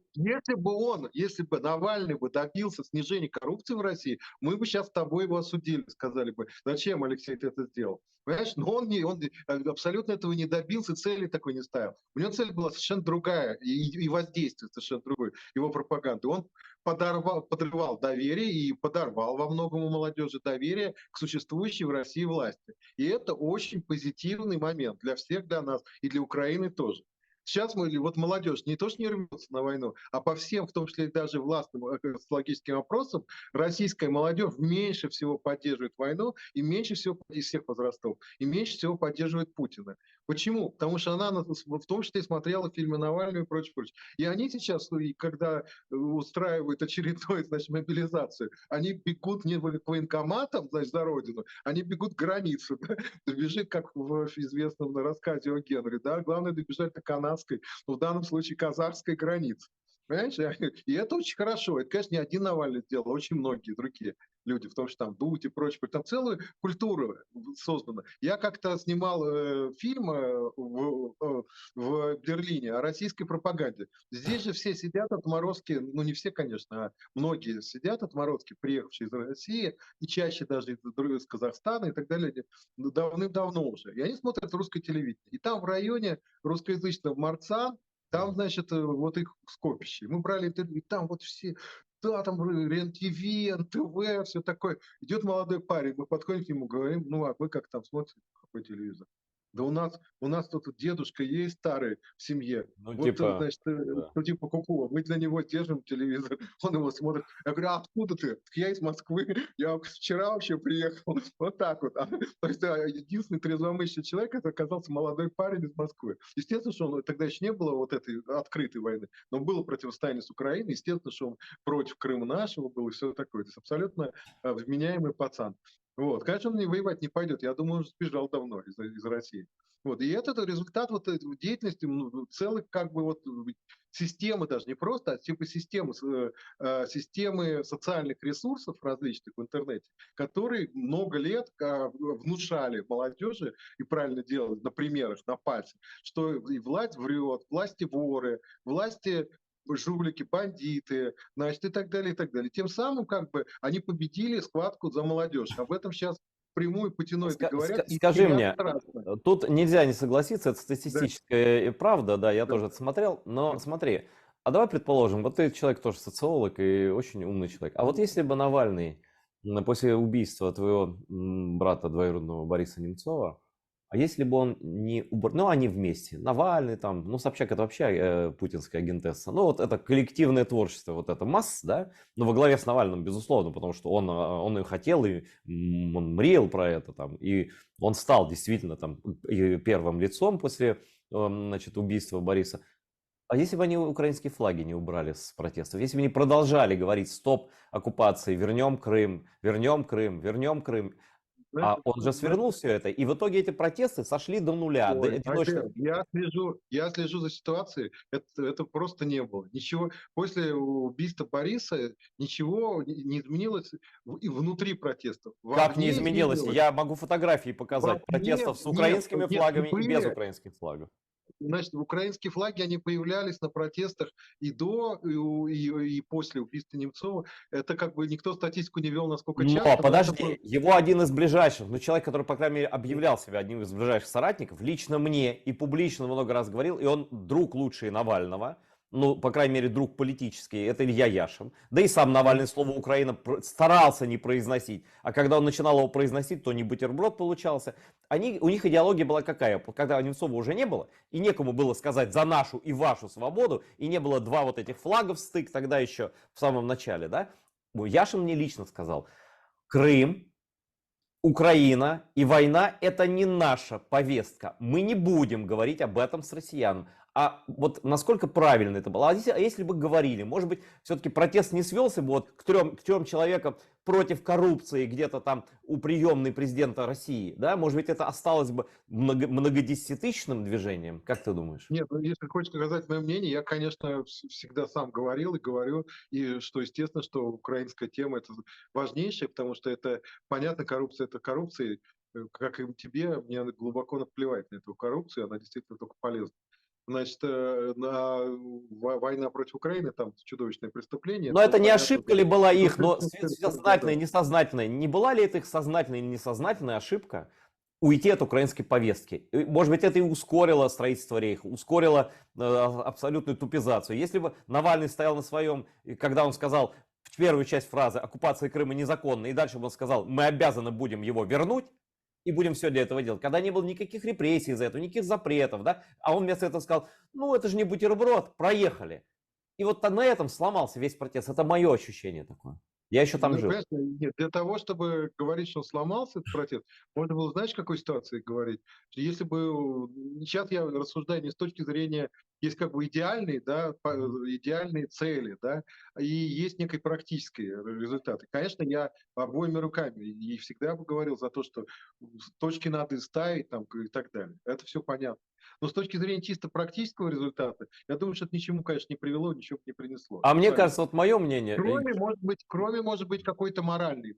богу. Если бы Навальный бы добился снижения коррупции в России, мы бы сейчас с тобой его осудили, сказали бы, зачем, Алексей, ты это сделал? Понимаешь, но он абсолютно этого не добился, цели такой не ставил. У него цель была совершенно другая, и воздействие совершенно другое, его пропаганды. Он подрывал доверие и подорвал во многом у молодежи доверие к существующей в России власти. И это очень позитивный момент для всех, для нас и для Украины тоже. Сейчас мы, вот молодежь не то, что не рвется на войну, а по всем, в том числе даже властным социологическим опросам, российская молодежь меньше всего поддерживает войну и меньше всего из всех возрастов, и меньше всего поддерживает Путина. Почему? Потому что она в том числе смотрела фильмы Навального и прочее, прочее. И они сейчас, когда устраивают очередную, значит, мобилизацию, они бегут не к военкоматам, значит, за родину, они бегут к границе, да? Бежит, как в известном рассказе о Генри, да, главное добежать до канадской, ну, в данном случае казахской границы. Понимаешь? И это очень хорошо. Это, конечно, не один Навальный сделал, а очень многие другие люди, в том числе там Дудь и прочее. Там целая культура создана. Я как-то снимал фильм в Берлине о российской пропаганде. Здесь же все сидят отморозки, ну не все, конечно, а многие сидят отморозки, приехавшие из России, и чаще даже из Казахстана и так далее, давным-давно уже. И они смотрят русское телевидение. И там в районе русскоязычного Марцан, там, значит, вот их скопище. Мы брали интервью, и там вот все, да, там РЕН-ТВ, НТВ, все такое. Идет молодой парень, мы подходим к нему, говорим, ну, а вы как там смотрите, какой телевизор? Да у нас тут дедушка есть старый в семье. Ну, Вот, типа, значит, да. ну, типа ку мы для него держим телевизор, он его смотрит. Я говорю: "А откуда ты?" Так я из Москвы, я вчера вообще приехал. Вот так вот. То есть, единственный трезвомыслящий человек — это оказался молодой парень из Москвы. Естественно, что он тогда еще не было вот этой открытой войны, но было противостояние с Украиной. Естественно, что он против Крыма нашего был и все такое. То есть абсолютно, вменяемый пацан. Вот. Конечно, он не воевать не пойдет. Я думаю, он уже давно из России. Вот. И это результат вот этой деятельности целых как бы вот системы даже, не просто, а типа системы, системы социальных ресурсов различных в интернете, которые много лет внушали молодежи и правильно делали на примерах, на пальцах, что и власть врет, власти воры, власти жулики, бандиты, значит, и так далее, и так далее. Тем самым как бы они победили схватку за молодежь. Об этом сейчас прямую путиной говорят и Скажи хилят мне, страстно. тут нельзя не согласиться, это Да, статистическая правда, да, я да, тоже это смотрел, но да. смотри, а давай предположим, вот ты человек тоже социолог и очень умный человек, а вот если бы Навальный после убийства твоего брата двоюродного Бориса Немцова, а если бы он не убрал, ну они вместе, Навальный там, ну Собчак это вообще путинская агентесса, ну вот это коллективное творчество, вот это масс, да, ну во главе с Навальным, безусловно, потому что он и хотел, и он мрел про это там, и он стал действительно там первым лицом после значит, убийства Бориса. А если бы они украинские флаги не убрали с протестов, если бы они продолжали говорить стоп оккупации, вернем Крым, вернем Крым, вернем Крым, а Знаете, он же свернул все это, и в итоге эти протесты сошли до нуля, до ой, одиночных. Альберт, я слежу за ситуацией. Это просто не было. Ничего после убийства Бориса ничего не изменилось и внутри протестов. Как не Вовне изменилось? изменилось. Я могу фотографии показать Вовне протестов с нет, украинскими нет, флагами и без были. украинских флагов. Значит, украинские флаги, они появлялись на протестах и до, и после убийства Немцова. Это как бы никто статистику не вел, насколько Но часто, но это было. подожди, его один из ближайших, ну человек, который, по крайней мере, объявлял себя одним из ближайших соратников, лично мне и публично много раз говорил, и он друг лучший Навального, ну, по крайней мере, друг политический, это Илья Яшин. Да и сам Навальный слово Украина старался не произносить, а когда он начинал его произносить, то не бутерброд получался. У них идеология была какая? Когда Немцова уже не было, и некому было сказать за нашу и вашу свободу, и не было два вот этих флага в стык тогда еще в самом начале, да, Яшин мне лично сказал: Крым, Украина и война — это не наша повестка. Мы не будем говорить об этом с россиянами. А вот насколько правильно это было? А если бы говорили, может быть, все-таки протест не свелся бы вот к трем человекам против коррупции где-то там у приемной президента России, да? Может быть, это осталось бы многодесятитысячным движением? Как ты думаешь? Нет, ну если хочешь сказать мое мнение, я, конечно, всегда сам говорил и говорю, и что естественно, что украинская тема это важнейшая, потому что это понятно, коррупция это коррупция, как и тебе, мне глубоко наплевать на эту коррупцию, она действительно только полезна. Значит, война против Украины, там чудовищное преступление, Но это это не понятно. ошибка ли была Ну, их, но сознательная да-да. и несознательная. Не была ли это их сознательная или несознательная ошибка уйти от украинской повестки? И, может быть, это и ускорило строительство рейха, ускорило абсолютную тупизацию. Если бы Навальный стоял на своем, и когда он сказал в первую часть фразы «оккупация Крыма незаконна», и дальше бы он сказал «мы обязаны будем его вернуть», и будем все для этого делать. Когда не было никаких репрессий из-за этого, никаких запретов, да, а он вместо этого сказал, ну это же не бутерброд, проехали. И вот на этом сломался весь протест. Это мое ощущение такое. Я еще там Ну, жил. понимаешь, нет, для того, чтобы говорить, что сломался этот протест, можно было, знаешь, в какой ситуации говорить? Что если бы сейчас я рассуждаю не с точки зрения, есть как бы идеальные, да, Мгм. идеальные цели, да, и есть некий практический результат. И, конечно, я обоими руками и всегда бы говорил за то, что точки надо ставить там и так далее. Это все понятно. Но с точки зрения чисто практического результата, я думаю, что это ничему, конечно, не привело, ничего бы не принесло. А мне Абсолютно. кажется, вот мое мнение, Кроме, может быть, какой-то моральный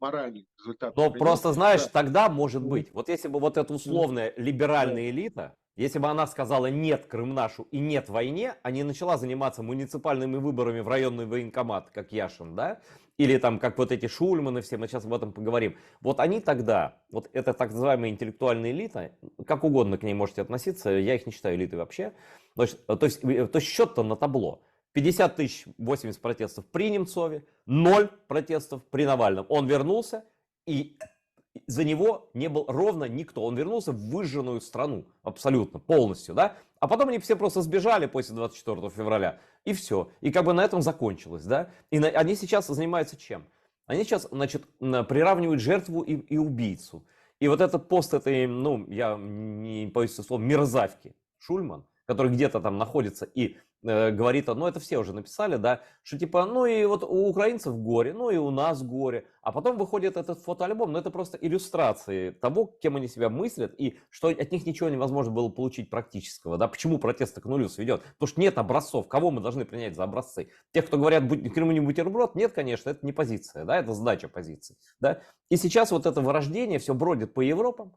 результат он но принес. просто, знаешь, Да. тогда, может Мгм. быть, вот если бы вот эта Мгм. условная Да. либеральная элита, если бы она сказала «нет Крым нашу» и «нет войне», а не начала заниматься муниципальными выборами в районный военкомат, как Яшин, да, или там, как вот эти Шульманы все, мы сейчас об этом поговорим, вот они тогда, вот эта так называемая интеллектуальная элита, как угодно к ней можете относиться, я их не считаю элитой вообще, значит, то есть счет-то на табло. 50 тысяч 80 протестов при Немцове, 0 протестов при Навальном. Он вернулся, и за него не был ровно никто. Он вернулся в выжженную страну абсолютно, полностью, да. А потом они все просто сбежали после 24 февраля, и все. И как бы на этом закончилось, да. И они сейчас занимаются чем? Они сейчас, значит, приравнивают жертву и убийцу. И вот этот пост этой, ну, я не боюсь этого слова, мерзавки Шульман, который где-то там находится и говорит, ну это все уже написали, да, что типа, ну и вот у украинцев горе, ну и у нас горе, а потом выходит этот фотоальбом, но это просто иллюстрации того, кем они себя мыслят и что от них ничего невозможно было получить практического, да, почему протест к нулю сведет, потому что нет образцов, кого мы должны принять за образцы, тех, кто говорят, Крыму не бутерброд, нет, конечно, это не позиция, да, это сдача позиции, да, и сейчас вот это вырождение все бродит по Европам,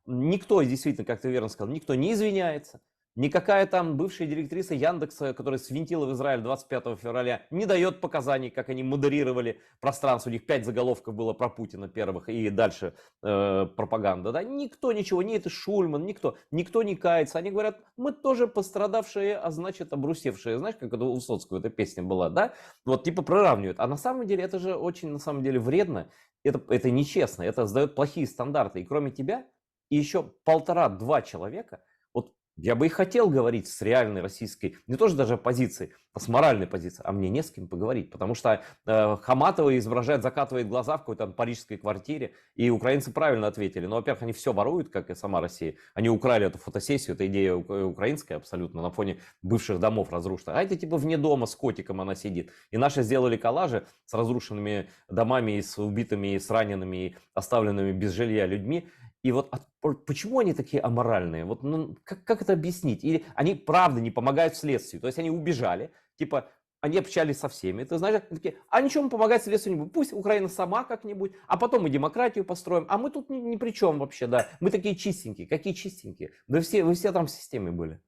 никто, действительно, как ты верно сказал, никто не извиняется, никакая там бывшая директриса Яндекса, которая свинтила в Израиль 25 февраля, не дает показаний, как они модерировали пространство. У них 5 заголовков было про Путина первых и дальше пропаганда. Да? Никто ничего, ни это Шульман, никто не кается. Они говорят, мы тоже пострадавшие, а значит обрусевшие. Знаешь, как это у Высоцкого эта песня была, да? Вот типа приравнивают. А на самом деле это же очень на самом деле вредно. Это нечестно, это создает плохие стандарты. И кроме тебя, и еще 1,5-2 человека, вот я бы и хотел говорить с реальной российской, не тоже даже оппозицией, а с моральной позиции, а мне не с кем поговорить, потому что Хаматова изображает, закатывает глаза в какой-то парижской квартире, и украинцы правильно ответили. Ну, во-первых, они все воруют, как и сама Россия. Они украли эту фотосессию, это идея украинская абсолютно, на фоне бывших домов разрушенных. А это типа вне дома с котиком она сидит. И наши сделали коллажи с разрушенными домами, и с убитыми, и с ранеными, и оставленными без жилья людьми. И вот почему они такие аморальные? Вот, ну, как это объяснить? Или они правда не помогают следствию? То есть они убежали, типа, они общались со всеми. Ты знаешь, они такие, а ничего, мы помогать следствию не будем. Пусть Украина сама как-нибудь, а потом мы демократию построим. А мы тут ни при чем вообще, да. Мы такие чистенькие. Какие чистенькие? Да вы все там в системе были.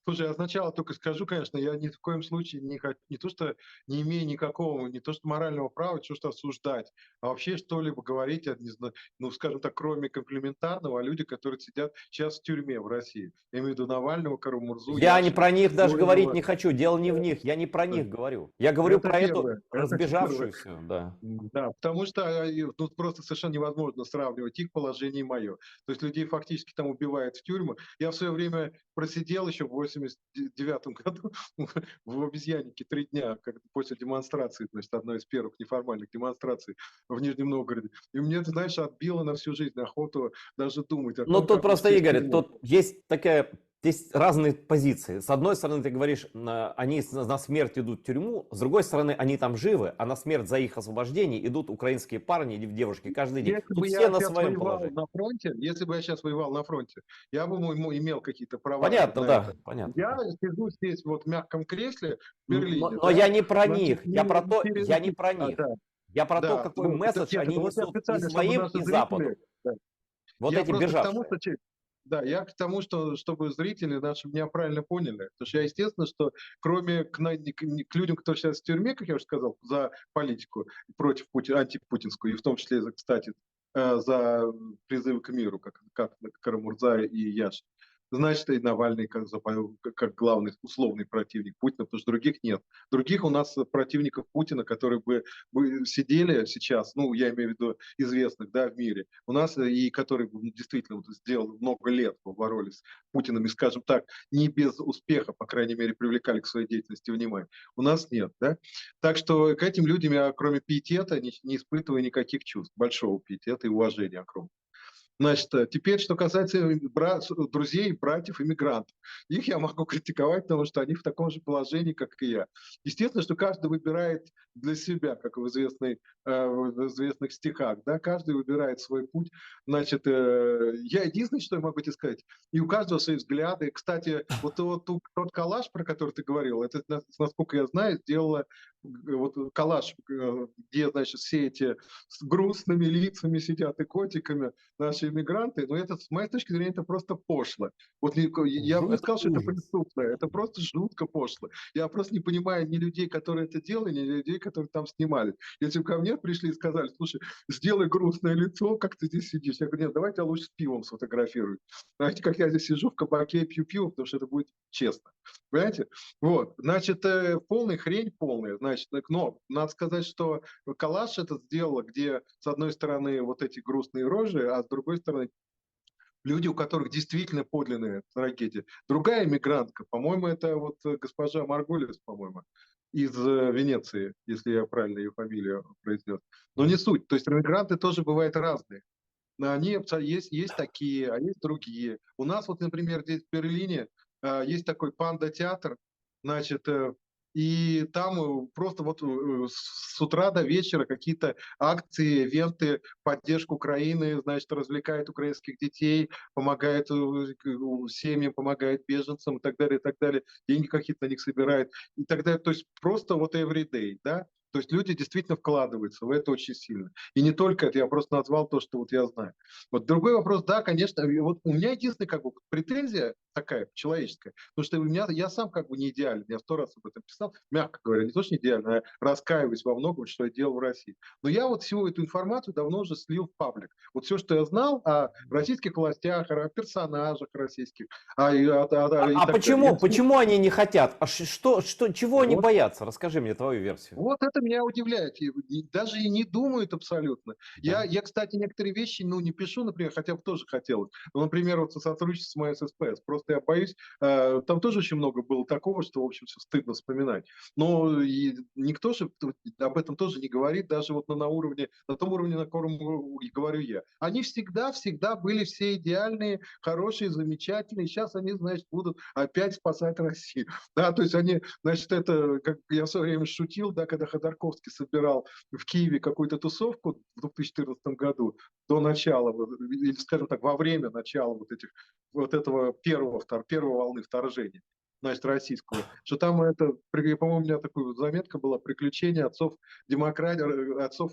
Слушай, я сначала только скажу, конечно, я ни в коем случае не то, что не имею никакого, не то, что морального права, что осуждать, а вообще что-либо говорить, я не знаю, ну, скажем так, кроме комплиментарного, о людях, которые сидят сейчас в тюрьме в России. Я имею в виду Навального, Карамурзу, Я не Яшина, про них даже говорить Горинова. не хочу. Дело не в них. Я не про Э, них говорю. Я говорю Это про эту первое. Это первое. разбежавшуюся, да. Да, потому что ну, просто совершенно невозможно сравнивать их положение и мое. То есть людей фактически там убивают в тюрьму. Я в свое время просидел еще в 89 году в обезьяннике 3 дня, после демонстрации, значит, одной из первых неформальных демонстраций в Нижнем Новгороде. И мне, ты знаешь, отбило на всю жизнь охоту даже думать о Ну, том, тут как просто, все в Игорь, тюрьму. тут есть разные позиции. С одной стороны, ты говоришь, они на смерть идут в тюрьму, с другой стороны, они там живы, а на смерть за их освобождение идут украинские парни и девушки каждый день. Если Тут бы все я на сейчас своем воевал положении. на фронте, если бы я сейчас воевал на фронте, я бы имел какие-то права Понятно, на да, это. понятно. Я сижу здесь вот в мягком кресле в Берлине, Но да, я не про значит, них, я про то, через... я не про А, них. да, Я про то, да, какой вот, это, месседж нет, они это вот я несут и специально, чтобы своим, наши и Западу. зрители... Да. Вот Я эти просто к тому, бежавшие. что да, я к тому, что чтобы зрители наши меня правильно поняли. Потому что я, естественно, что кроме к людям, кто сейчас в тюрьме, как я уже сказал, за политику против антипутинскую, и в том числе, кстати, за призывы к миру, как Карамурза и Яшин, значит, и Навальный как главный условный противник Путина, потому что других нет. Других у нас противников Путина, которые бы сидели сейчас, ну, я имею в виду известных, да, в мире, у нас и которые действительно вот сделали много лет, боролись с Путиным, и, скажем так, не без успеха, по крайней мере, привлекали к своей деятельности внимание. У нас нет, да. Так что к этим людям я, кроме пиетета, не испытываю никаких чувств, большого пиетета и уважения огромного. Значит, теперь, что касается друзей, братьев, иммигрантов. Их я могу критиковать, потому что они в таком же положении, как и я. Естественно, что каждый выбирает для себя, как в известных стихах, да, каждый выбирает свой путь. Значит, я единственное, что я могу тебе сказать, и у каждого свои взгляды. Кстати, тот коллаж, про который ты говорил, это, насколько я знаю, сделала вот коллаж, где, значит, все эти с грустными лицами сидят и котиками, наши иммигранты, но это, с моей точки зрения, это просто пошло. Вот я бы не Это сказал, что это ужас. преступно, это просто жутко пошло. Я просто не понимаю ни людей, которые это делали, ни людей, которые там снимали. Если бы ко мне пришли и сказали, слушай, сделай грустное лицо, как ты здесь сидишь, я говорю, нет, давайте я лучше с пивом сфотографирую. Знаете, как я здесь сижу в кабаке и пью пиво, потому что это будет честно. Понимаете? Вот, значит, полная хрень полная, значит, но надо сказать, что Калаш это сделала, где с одной стороны вот эти грустные рожи, а с другой стороны люди, у которых действительно подлинная трагедия. Другая мигрантка, по-моему, это вот госпожа Маргулис, по-моему, из Венеции, если я правильно ее фамилию произнес. Но не суть. То есть мигранты тоже бывают разные. Но они есть такие, а есть другие. У нас вот, например, здесь в Берлине есть такой панда-театр, значит, и там просто вот с утра до вечера какие-то акции, ивенты, поддержку Украины, значит, развлекают украинских детей, помогают семьям, помогают беженцам и так далее, и так далее. Деньги какие-то на них собирают и так далее. То есть просто вот everyday, да? То есть люди действительно вкладываются в это очень сильно. И не только это, я просто назвал то, что вот я знаю. Вот другой вопрос, да, конечно, вот у меня единственная как бы претензия такая человеческая, потому что я сам как бы не идеален, я 100 раз об этом писал, мягко говоря, не то, что не идеально, а раскаиваюсь во многом, что я делал в России. Но я вот всю эту информацию давно уже слил в паблик. Вот все, что я знал о российских властях, о персонажах российских, и А так далее. почему? Почему они не хотят? Чего они Вот боятся? Расскажи мне твою версию. Вот это меня удивляет. Даже и не думают абсолютно. Да. Кстати, некоторые вещи, ну, не пишу, например, хотя бы тоже хотелось. Ну, например, вот сотрудничество с моей ССПС. Просто я боюсь, там тоже очень много было такого, что, в общем, все стыдно вспоминать. Но и никто же об этом тоже не говорит, даже вот на том уровне, на котором и говорю я. Они всегда были все идеальные, хорошие, замечательные. Сейчас они, значит, будут опять спасать Россию. Да, то есть они, значит, это, как я в свое время шутил, да, когда Ходорковский собирал в Киеве какую-то тусовку в 2014 году, до начала, или, скажем так, во время начала вот этого первой волны вторжения, значит, российского, что там это, по-моему, у меня такая заметка была, приключения отцов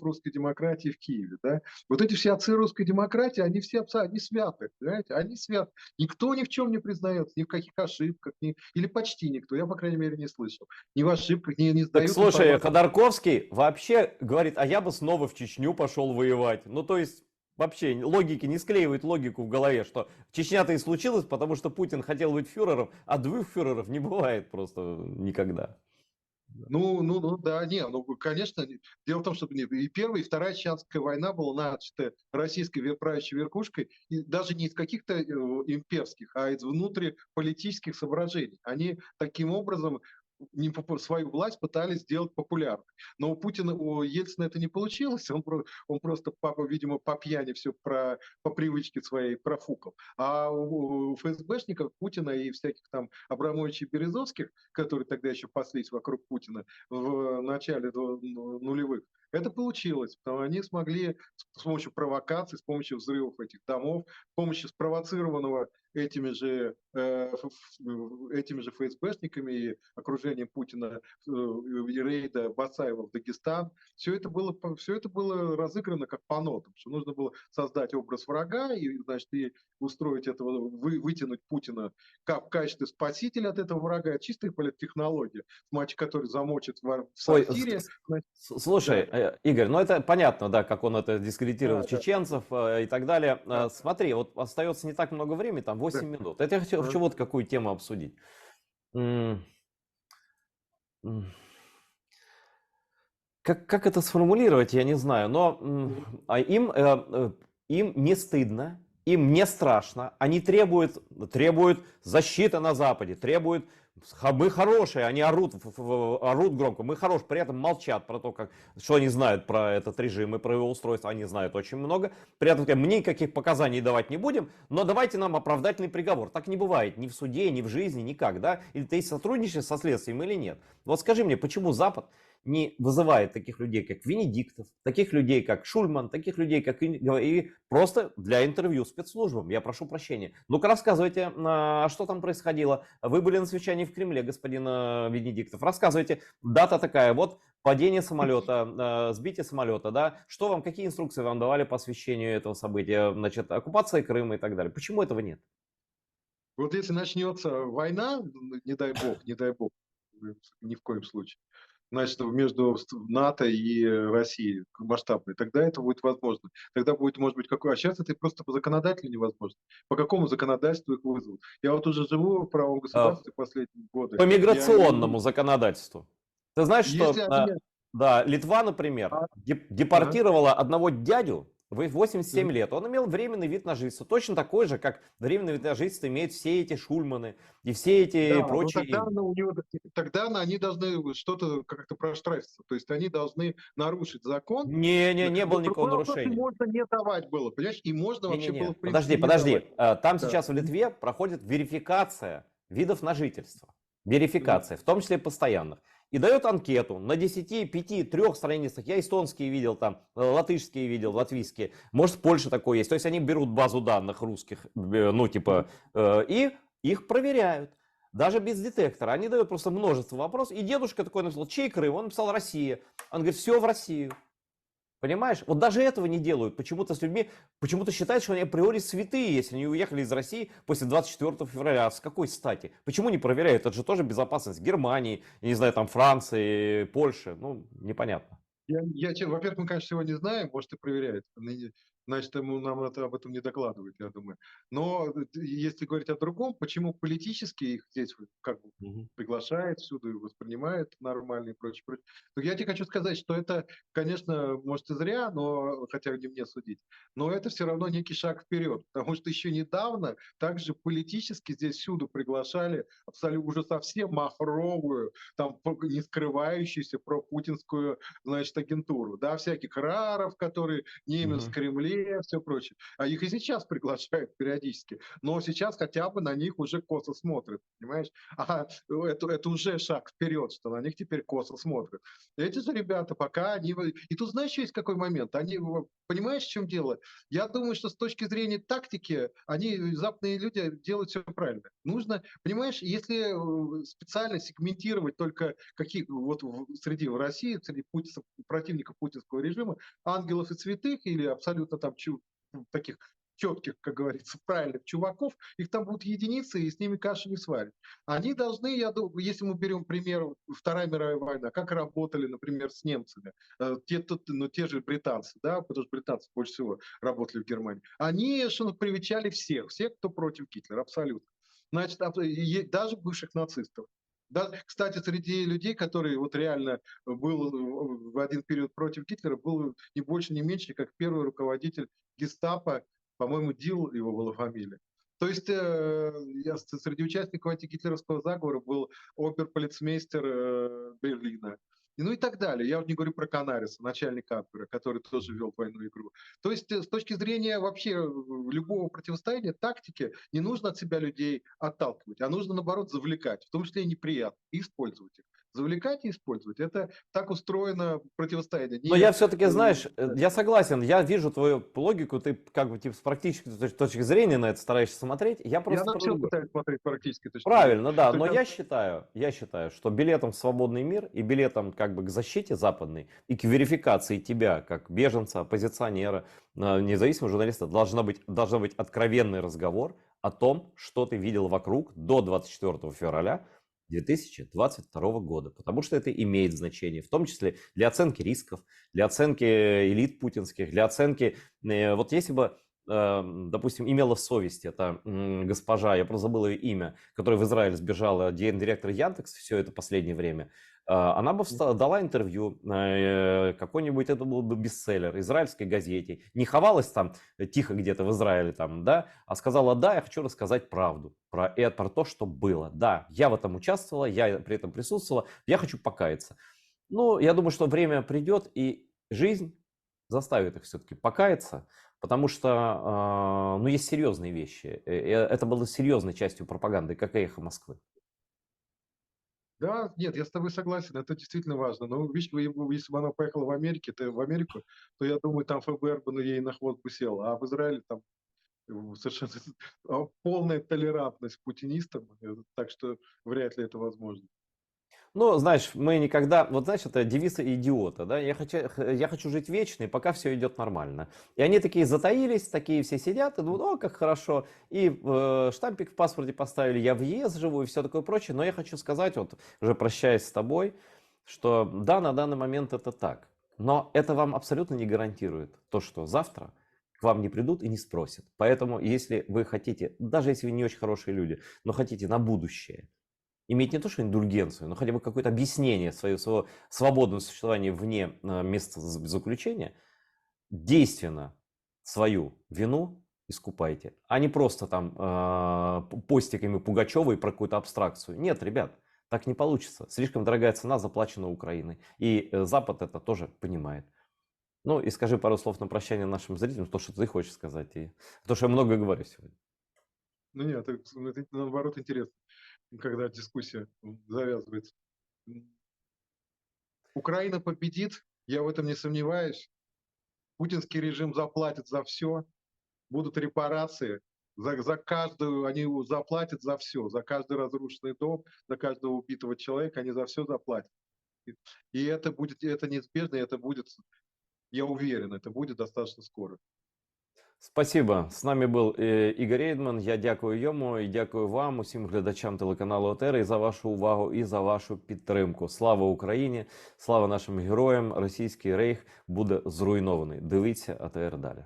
русской демократии в Киеве, да. Вот эти все отцы русской демократии, они все они святы, понимаете, они святы. Никто ни в чем не признается, ни в каких ошибках, или почти никто, я, по крайней мере, не слышал. Ни в ошибках, не Так сдают слушай, информацию. Ходорковский вообще говорит, а я бы снова в Чечню пошел воевать. Ну то есть вообще логики не склеивает логику в голове, что Чечня-то и случилась, потому что Путин хотел быть фюрером, а двух фюреров не бывает просто никогда. Ну, да, не, ну, конечно, дело в том, что и Первая, и Вторая Чеченская война была начата российской правящей верхушкой, и даже не из каких-то имперских, а из внутриполитических соображений. Они таким образом свою власть пытались сделать популярной. Но у Путина, у Ельцина это не получилось. Он просто, видимо, по пьяни все по привычке своей профукал. А у ФСБшников Путина и всяких там Абрамовичей и Березовских, которые тогда еще паслись вокруг Путина в начале нулевых, это получилось, потому что они смогли с помощью провокаций, с помощью взрывов этих домов, с помощью спровоцированного этими же ФСБшниками и окружением Путина рейда Басаева в Дагестан. Все это было разыграно как по нотам, что нужно было создать образ врага и, значит, и устроить этого, вытянуть Путина в качестве спасителя от этого врага. Чистая политтехнология, матч, который замочит в Ой, сортире. слушай, Да, Игорь, ну это понятно, да, как он это дискредитировал да, чеченцев и так далее. да, Смотри, вот остается не так много времени, там да. 8 минут. Это я хочу вот какую тему обсудить. М, м, как это сформулировать, я не знаю, но им не стыдно, им не страшно, они требуют защиты на Западе, требуют мы хорошие, они орут громко, мы хорошие, при этом молчат про то, что они знают про этот режим и про его устройство, они знают очень много, при этом говорят, мы никаких показаний давать не будем, но давайте нам оправдательный приговор. Так не бывает ни в суде, ни в жизни, никак, да? Или ты сотрудничаешь со следствием или нет? Вот скажи мне, почему Запад не вызывает таких людей, как Венедиктов, таких людей, как Шульман, таких людей, как и просто для интервью спецслужбам. Я прошу прощения. Ну-ка рассказывайте, что там происходило. Вы были на совещании в Кремле, господин Венедиктов. Рассказывайте, дата такая, вот падение самолета, сбитие самолета, да. Что вам, какие инструкции вам давали по освещению этого события, значит, оккупация Крыма и так далее. Почему этого нет? Вот если начнется война, не дай бог, ни в коем случае, значит, между НАТО и Россией масштабной, тогда это будет возможно. Тогда будет, может быть, какой... А сейчас это просто по законодателю невозможно. По какому законодательству их вызовут? Я вот уже живу в правом Э, государстве последние годы. По Я и... миграционному законодательству. Ты знаешь, что Если они... да, Литва, например, А, ага. депортировала одного дядю в 87 Мгм. лет. Он имел временный вид на жительство. Точно такой же, как временный вид на жительство имеют все эти Шульманы и все эти Да, но тогда, прочие. у него, тогда они должны что-то как-то проштрафиться. То есть они должны нарушить закон. Не Как бы было никакого другой вопрос, и нарушения. можно не давать было, понимаешь? И можно вообще было, Не-не-не, в принципе, подожди, не давать. подожди. Там Да. сейчас в Литве проходит верификация видов на жительство. Мгм. Верификация, в том числе постоянных. И дает анкету на 10, 5, 3 страницах. Я эстонские видел, там, латышские видел, латвийские. Может, в Польше такое есть. То есть они берут базу данных русских, ну, типа, и их проверяют. Даже без детектора. Они дают просто множество вопросов. И дедушка такой написал, чей Крым? Он написал Россия. Он говорит, все в Россию. Понимаешь? Вот даже этого не делают. Почему-то с людьми, почему-то считают, что они априори святые, если они уехали из России после 24 февраля. А с какой стати? Почему не проверяют? Это же тоже безопасность Германии, я не знаю, там Франции, Польши. Ну, непонятно. Во-первых, мы, конечно, его не знаем, может, и проверяет. Значит, нам это, об этом не докладывают, я думаю. Но если говорить о другом, почему политически их здесь как бы Мгм. приглашают всюду и воспринимают нормально и прочее, прочее, то я тебе хочу сказать, что это, конечно, может и зря, но хотя не мне судить, но это все равно некий шаг вперед, потому что еще недавно также политически здесь всюду приглашали абсолютно уже совсем махровую, там не скрывающуюся пропутинскую, значит, агентуру, да, всяких раров, которые немец в Мгм. Кремле, все прочее. А их и сейчас приглашают периодически. Но сейчас хотя бы на них уже косо смотрят, понимаешь? А это уже шаг вперед, что на них теперь косо смотрят. Эти же ребята, пока они... И тут знаешь, есть какой момент? Они, понимаешь, в чем дело? Я думаю, что с точки зрения тактики, они, западные люди, делают все правильно. Нужно, понимаешь, если специально сегментировать только какие вот среди в России, среди противников путинского режима, ангелов и святых или абсолютно там таких четких, как говорится, правильных чуваков, их там будут единицы, и с ними каши не сварят. Они должны, я думаю, если мы берем пример Вторая мировая война, как работали, например, с немцами, те же британцы, да, потому что британцы больше всего работали в Германии, они привечали всех, кто против Гитлера, абсолютно. Значит, даже бывших нацистов. Да, кстати, среди людей, которые вот реально был в один период против Гитлера, был не больше, не меньше, как первый руководитель гестапо, по-моему, Дил его была фамилия. То есть среди участников антигитлеровского заговора был оберполицмейстер Берлина. Ну и так далее. Я уже не говорю про Канариса, начальника Абвера, который тоже вел двойную игру. То есть с точки зрения вообще любого противостояния, тактики, не нужно от себя людей отталкивать, а нужно, наоборот, завлекать, в том числе и неприятно, и использовать их. Завлекать и использовать. Это так устроено противостояние. Но Не, я все-таки, знаешь, я согласен, я вижу твою логику, ты как бы типа, с практической точки зрения на это стараешься смотреть. Я я просто на про все другое. пытаюсь смотреть с практической точки зрения. Правильно, да, То но есть, я считаю, что билетом в свободный мир и билетом как бы к защите западной и к верификации тебя как беженца, оппозиционера, независимого журналиста должен быть откровенный разговор о том, что ты видел вокруг до 24 февраля 2022 года, потому что это имеет значение, в том числе для оценки рисков, для оценки элит путинских, для оценки, вот если бы допустим, имела совесть эта госпожа, я просто забыл ее имя, которая в Израиль сбежала, директор Яндекс все это последнее время, она бы дала интервью, какой-нибудь, это был бы бестселлер, израильской газете, не ховалась там тихо где-то в Израиле, там, да, а сказала, да, я хочу рассказать правду про то, что было. Да, я в этом участвовала, я при этом присутствовала, я хочу покаяться. Ну, я думаю, что время придет, и жизнь заставит их все-таки покаяться, потому что, ну, есть серьезные вещи. Это было серьезной частью пропаганды, как и «Эхо Москвы». да, нет, я с тобой согласен, это действительно важно. Но видишь, если бы она поехала в Америку, то я думаю, там ФБР бы ей на хвост бы сел, а в Израиле там совершенно полная толерантность к путинистам, так что вряд ли это возможно. Ну, знаешь, мы никогда, вот знаешь, это девиз идиота, да, я хочу жить вечно, и пока все идет нормально. И они такие затаились, такие все сидят, и думают, о, как хорошо, и штампик в паспорте поставили, я в ЕС живу, и все такое прочее, но я хочу сказать, вот уже прощаясь с тобой, что да, на данный момент это так, но это вам абсолютно не гарантирует то, что завтра к вам не придут и не спросят. Поэтому, если вы хотите, даже если вы не очень хорошие люди, но хотите на будущее иметь не то что индульгенцию, но хотя бы какое-то объяснение своего свободного существования вне места заключения, действенно свою вину искупайте, а не просто там постиками Пугачева и про какую-то абстракцию. Нет, ребят, так не получится. Слишком дорогая цена заплачена Украиной. И Запад это тоже понимает. Ну и скажи пару слов на прощание нашим зрителям, то, что ты хочешь сказать. И то, что я много говорю сегодня. Ну нет, это наоборот интересно, когда дискуссия завязывается. Украина победит, я в этом не сомневаюсь. Путинский режим заплатит за все, будут репарации. За каждую, они заплатят за все, за каждый разрушенный дом, за каждого убитого человека, они за все заплатят. И это будет, это неизбежно, и это будет, я уверен, это будет достаточно скоро. Спасибо. З нами був Ігор Рейдман. Я дякую йому і дякую вам, усім глядачам телеканалу ОТР, і за вашу увагу, і за вашу підтримку. Слава Україні! Слава нашим героям! Російський рейх буде зруйнований. Дивіться АТР далі.